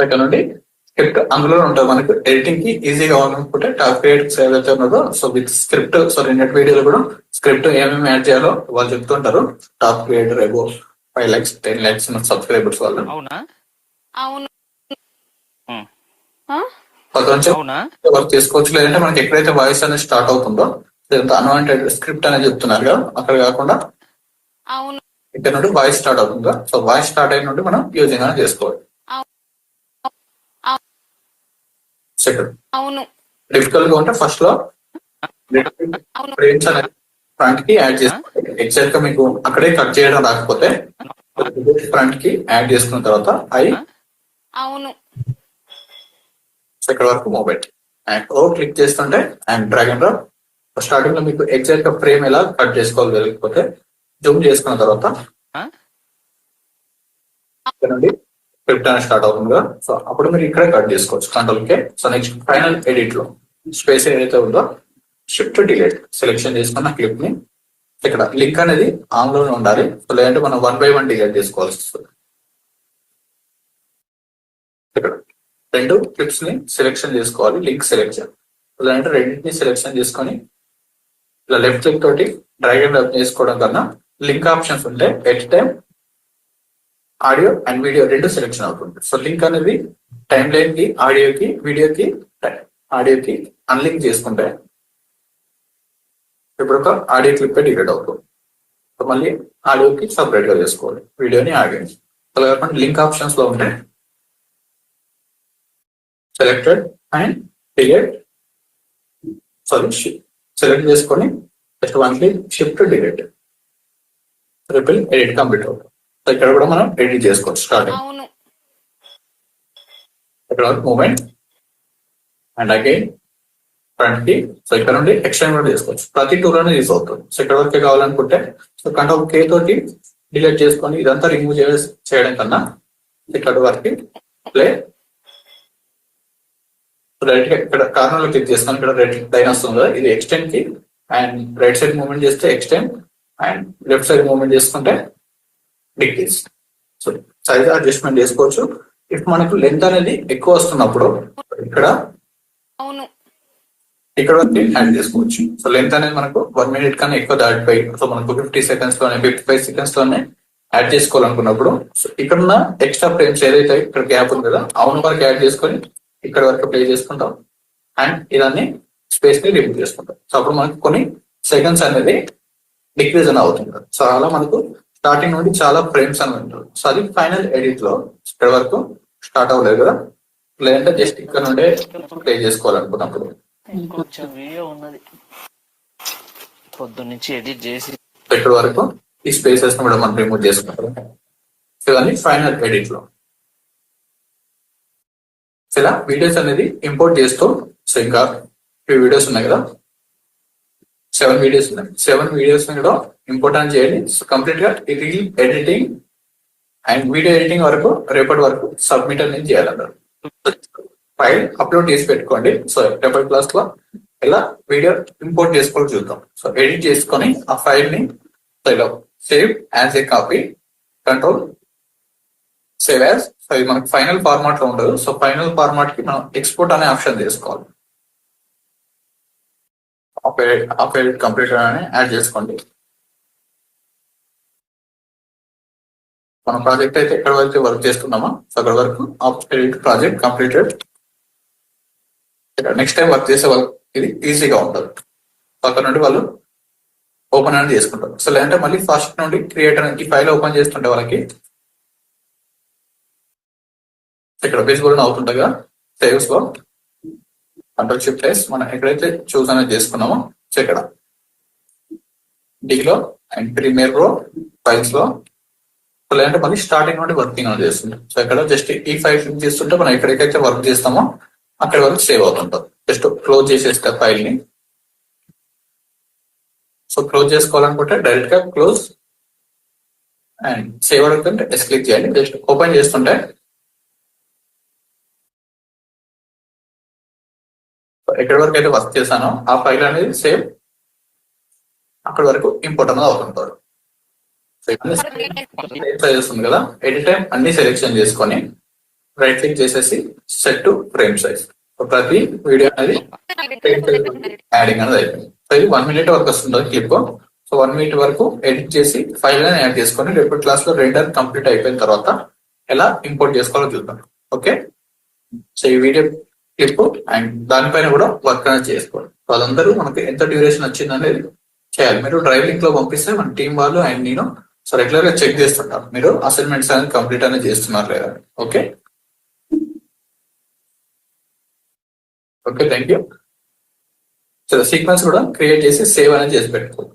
ఇక్కడ నుండి స్క్రిప్ట్ అందులో ఉంటుంది. మనకు ఎడిటింగ్ కి ఈజీగా కావాలనుకుంటే టాప్ క్రియేటర్స్ ఏదైతే ఉన్నదో సో విత్ స్క్రిప్ట్ సో రెండింటి వీడియోలో కూడా స్క్రిప్ట్ ఏమేమి యాడ్ చేయాలో వాళ్ళు చెప్తుంటారు. టాప్ క్రియేటర్ అబో 5 lakhs 10 lakhs సబ్స్క్రైబర్స్ వాళ్ళు. అవునా? అవును. వర్క్ చేసుకోవచ్చు. లేదంటే మనకి ఎక్కడైతే వాయిస్ అనేది స్టార్ట్ అవుతుందో అన్వాంటెడ్ స్క్రిప్ట్ అనేది చెప్తున్నారు కదా, అక్కడ కాకుండా అవును ఇక్కడ నుండి వాయిస్ స్టార్ట్ అవుతుందా సో వాయిస్ స్టార్ట్ అయిన నుండి మనం యూజింగ్ అనేది చేసుకోవాలి. సెకండ్ అవును డిఫికల్ట్ గా ఉంటే ఫస్ట్ లో ఫ్రేమ్స్ అనేది ఫ్రంట్ కి యాడ్ చేసుకోవాలి. ఎగ్జాక్ట్ గా మీకు అక్కడే కట్ చేయడం రాకపోతే ఫ్రంట్ కి యాడ్ చేసుకున్న తర్వాత అవును ఇక్కడ వరకు మూమెంట్ అండ్ ఓ క్లిక్ చేస్తుంటే and drag and drop. Starting లో మీకు ఎగ్జాక్ట్ గా ఫ్రేమ్ ఎలా కట్ చేసుకోవాలి తెలియకపోతే జూమ్ చేసుకున్న తర్వాత ఇక్కడ నుండి స్క్రిప్ట్ అనేది స్టార్ట్ అవుతుంది కదా, సో అప్పుడు మీరు ఇక్కడే కట్ చేసుకోవచ్చు కంట్రోల్ కే. సో నెక్స్ట్ ఫైనల్ ఎడిట్ లో స్పేస్ ఏదైతే ఉందో షిఫ్ట్ డిలీట్ సెలెక్షన్ చేసుకున్న క్లిప్ ని ఇక్కడ లింక్ అనేది ఆన్ లోనే ఉండాలి, సో లేదంటే మనం 1 by 1 డిలీట్ చేసుకోవాల్సి వస్తుంది. ఇక్కడ 2 క్లిప్స్ ని సెలెక్షన్ చేసుకోవాలి, లింక్ సెలెక్షన్, లేదంటే రెండింటిని సెలెక్షన్ చేసుకొని ఇలా లెఫ్ట్ క్లిక్ తోటి డ్రాగ్ అండ్ డ్రాప్ చేసుకోవడం కన్నా లింక్ ఆప్షన్స్ ఉంటే at time audio and video 2 selection అవుతుంది. సో లింక్ అనేది టైం లైన్ కి ఆడియోకి వీడియోకి అన్లింక్ చేసుకుంటే ఇప్పుడు ఒక ఆడియో క్లిప్ డిలీట్ అవుతుంది. సో మళ్ళీ ఆడియోకి సపరేట్ గా చేసుకోవాలి, వీడియోని ఆడియోని. అలా కాకుండా లింక్ ఆప్షన్స్ లో ఉంటే సెలెక్టెడ్ అండ్ డిలీట్ సెలెక్ట్ చేసుకొని just 1 click shift delete ripple edit complete అవుతుంది. సో ఇక్కడ కూడా మనం ఎడిట్ చేసుకోవచ్చు. స్టార్టింగ్ అవును. ఇక్కడ మూమెంట్ అండ్ అగైన్ ఫ్రంట్ కి. సో ఇక్కడ నుండి ఎక్స్టెండ్ కూడా చేసుకోవచ్చు, ప్రతి టూలోనే యూస్ అవుతుంది. సో ఇక్కడ వరకే కావాలనుకుంటే సో కంట్రోల్ కే తోటి డిలీట్ చేసుకొని ఇదంతా రిమూవ్ చేయడం కన్నా ఇక్కడ వరకు ప్లే రైట్ గా ఇక్కడ కార్నర్ లో క్లిక్ చేసుకొని ఇక్కడ రెడ్ లైన్ వస్తుంది కదా, ఇది ఎక్స్టెండ్ కి. అండ్ రైట్ సైడ్ మూవ్మెంట్ చేస్తే extend and left side movement చేసుకుంటే డిక్రీజ్. సో సైజ్ అడ్జస్ట్మెంట్ చేసుకోవచ్చు. ఇఫ్ మనకు లెంత్ అనేది ఎక్కువ వస్తున్నప్పుడు ఇక్కడ ఇక్కడ వరకు యాడ్ చేసుకోవచ్చు. సో లెంత్ అనేది మనకు 1 minute కన్నా ఎక్కువ దాటిపోయి సో మనకు 50 seconds లోనే 55 seconds లోనే యాడ్ చేసుకోవాలనుకున్నప్పుడు సో ఇక్కడ ఉన్న ఎక్స్ట్రా ఫ్రేమ్స్ ఏదైతే ఇక్కడ గ్యాప్ ఉంది కదా అవును వరకు యాడ్ చేసుకొని ఇక్కడ వరకు ప్లే చేసుకుంటాం అండ్ ఇదాన్ని స్పేస్ ని రిమూవ్ చేసుకుంటాం. సో అప్పుడు మనకు కొన్ని సెకండ్స్ అనేది డిక్రీజ్ అని అవుతుంది. సో అలా మనకు స్టార్టింగ్ నుండి చాలా ఫ్రేమ్స్ అని ఉంటుంది. సో అది ఫైనల్ ఎడిట్ లో ఇక్కడ వరకు స్టార్ట్ అవ్వలేదు కదా, లేదంటే జస్ట్ ఇక్కడ నుండే ప్లే చేసుకోవాలనుకున్నప్పుడు కొంచెం వీడియో ఉన్నది పొద్దున్నుంచి ఎడిట్ చేసి ఇక్కడ వరకు ఈ స్పేసెస్ ని కూడా మనం రిమూవ్ చేసుకుంటాం. ఇవన్నీ ఫైనల్ ఎడిట్ లో. ఇలా వీడియోస్ అనేది ఇంపోర్ట్ చేస్తూ సో ఇంకా ఈ వీడియోస్ ఉన్నాయి కదా 7 వీడియోస్ ఉన్నాయి, 7 వీడియోస్ కూడా ఇంపోర్ట్ అని చేయండి. సో కంప్లీట్ గా ఇది ఎడిటింగ్ అండ్ వీడియో ఎడిటింగ్ వరకు రేపటి వరకు సబ్మిట్ అనేది చేయాలన్నారు. ఫైల్ అప్లోడ్ చేసి పెట్టుకోండి. సో రేపటి క్లాస్ లో ఇలా వీడియో ఇంపోర్ట్ చేసుకోవాలి చూద్దాం. సో ఎడిట్ చేసుకొని ఆ ఫైల్ ని ఇలా save as a copy control save as. So ఇది మనకు ఫైనల్ ఫార్మాట్ లో ఉండదు. సో ఫైనల్ ఫార్మాట్ కి మనం ఎక్స్పోర్ట్ అనే ఆప్షన్ తీసుకోవాలి. ఆఫ్ ఎడిట్ కంప్లీట్ అని యాడ్ చేసుకోండి. మన ప్రాజెక్ట్ అయితే ఎక్కడ వరకు వర్క్ చేస్తున్నామో సో అక్కడ వరకు of edit project completed. Next time work చేసే వాళ్ళకి ఇది ఈజీగా ఉంటుంది. అక్కడ నుండి వాళ్ళు ఓపెన్ అనేది చేసుకుంటారు. సో లేదంటే మళ్ళీ ఫస్ట్ నుండి క్రియేట్ అనేది ఫైల్ ఓపెన్ చేస్తుంటే వాళ్ళకి ఇక్కడ విజిబుల్ అవుతుండగా సేవ్స్ లో కంట్రోల్ షిఫ్ట్ ఎస్ మనం ఎక్కడైతే చూస్ అనేది చేసుకున్నామో సో ఇక్కడ డీలో అండ్ ప్రీమియర్ ప్రో ఫైల్స్ లో లేదంటే మళ్ళీ స్టార్టింగ్ నుండి వర్కింగ్ అనేది చేస్తుంటాం. సో ఇక్కడ జస్ట్ ఈ ఫైల్ క్లిక్ చేస్తుంటే మనం ఎక్కడికైతే వర్క్ చేస్తామో అక్కడ వరకు సేవ్ అవుతుంటాం. జస్ట్ క్లోజ్ చేసేస్తే ఫైల్ ని. సో క్లోజ్ చేసుకోవాలనుకుంటే డైరెక్ట్ గా క్లోజ్ అండ్ సేవ్ అడుగుతుంటే ఎస్ క్లిక్ చేయండి. జస్ట్ ఓపెన్ చేస్తుంటే ఎక్కడి వరకు అయితే వర్క్ చేశానో ఆ ఫైల్ అనేది సేవ్ అక్కడి వరకు ఇంపోర్ట్ అనేది అవుతుంటారు. చేస్తుంది కదా ఎడిట్ టైం అన్ని సెలెక్షన్ చేసుకొని రైట్ క్లిక్ చేసేసి సెట్ టు ఫ్రేమ్ సైజ్. ప్రతి వీడియో అనేది యాడింగ్ అనేది అయిపోయింది. సో ఇది 1 minute వరకు వస్తుంది క్లిప్. సో 1 minute వరకు ఎడిట్ చేసి ఫైల్ అనేది యాడ్ చేసుకొని రేపటి క్లాస్ లో రెండర్ కంప్లీట్ అయిపోయిన తర్వాత ఎలా ఇంపోర్ట్ చేసుకోవాలో చూద్దాం. ఓకే, సో ఈ వీడియో క్లిప్ అండ్ దానిపైన కూడా వర్క్ అనేది చేసుకోవాలి. సో అదందరూ మనకి ఎంత డ్యూరేషన్ వచ్చింది అనేది చేయాలి. మీరు డ్రైవ్ లింక్ లో పంపిస్తే మన టీం వాళ్ళు అండ్ నేను సో రెగ్యులర్ గా చెక్ చేస్తుంటారు మీరు అసైన్మెంట్స్ అనేది కంప్లీట్ అనేది చేస్తున్నారు లేదా. Okay okay thank you. So sequence కూడా క్రియేట్ చేసి సేవ్ అనేది చేసి పెట్టుకోండి.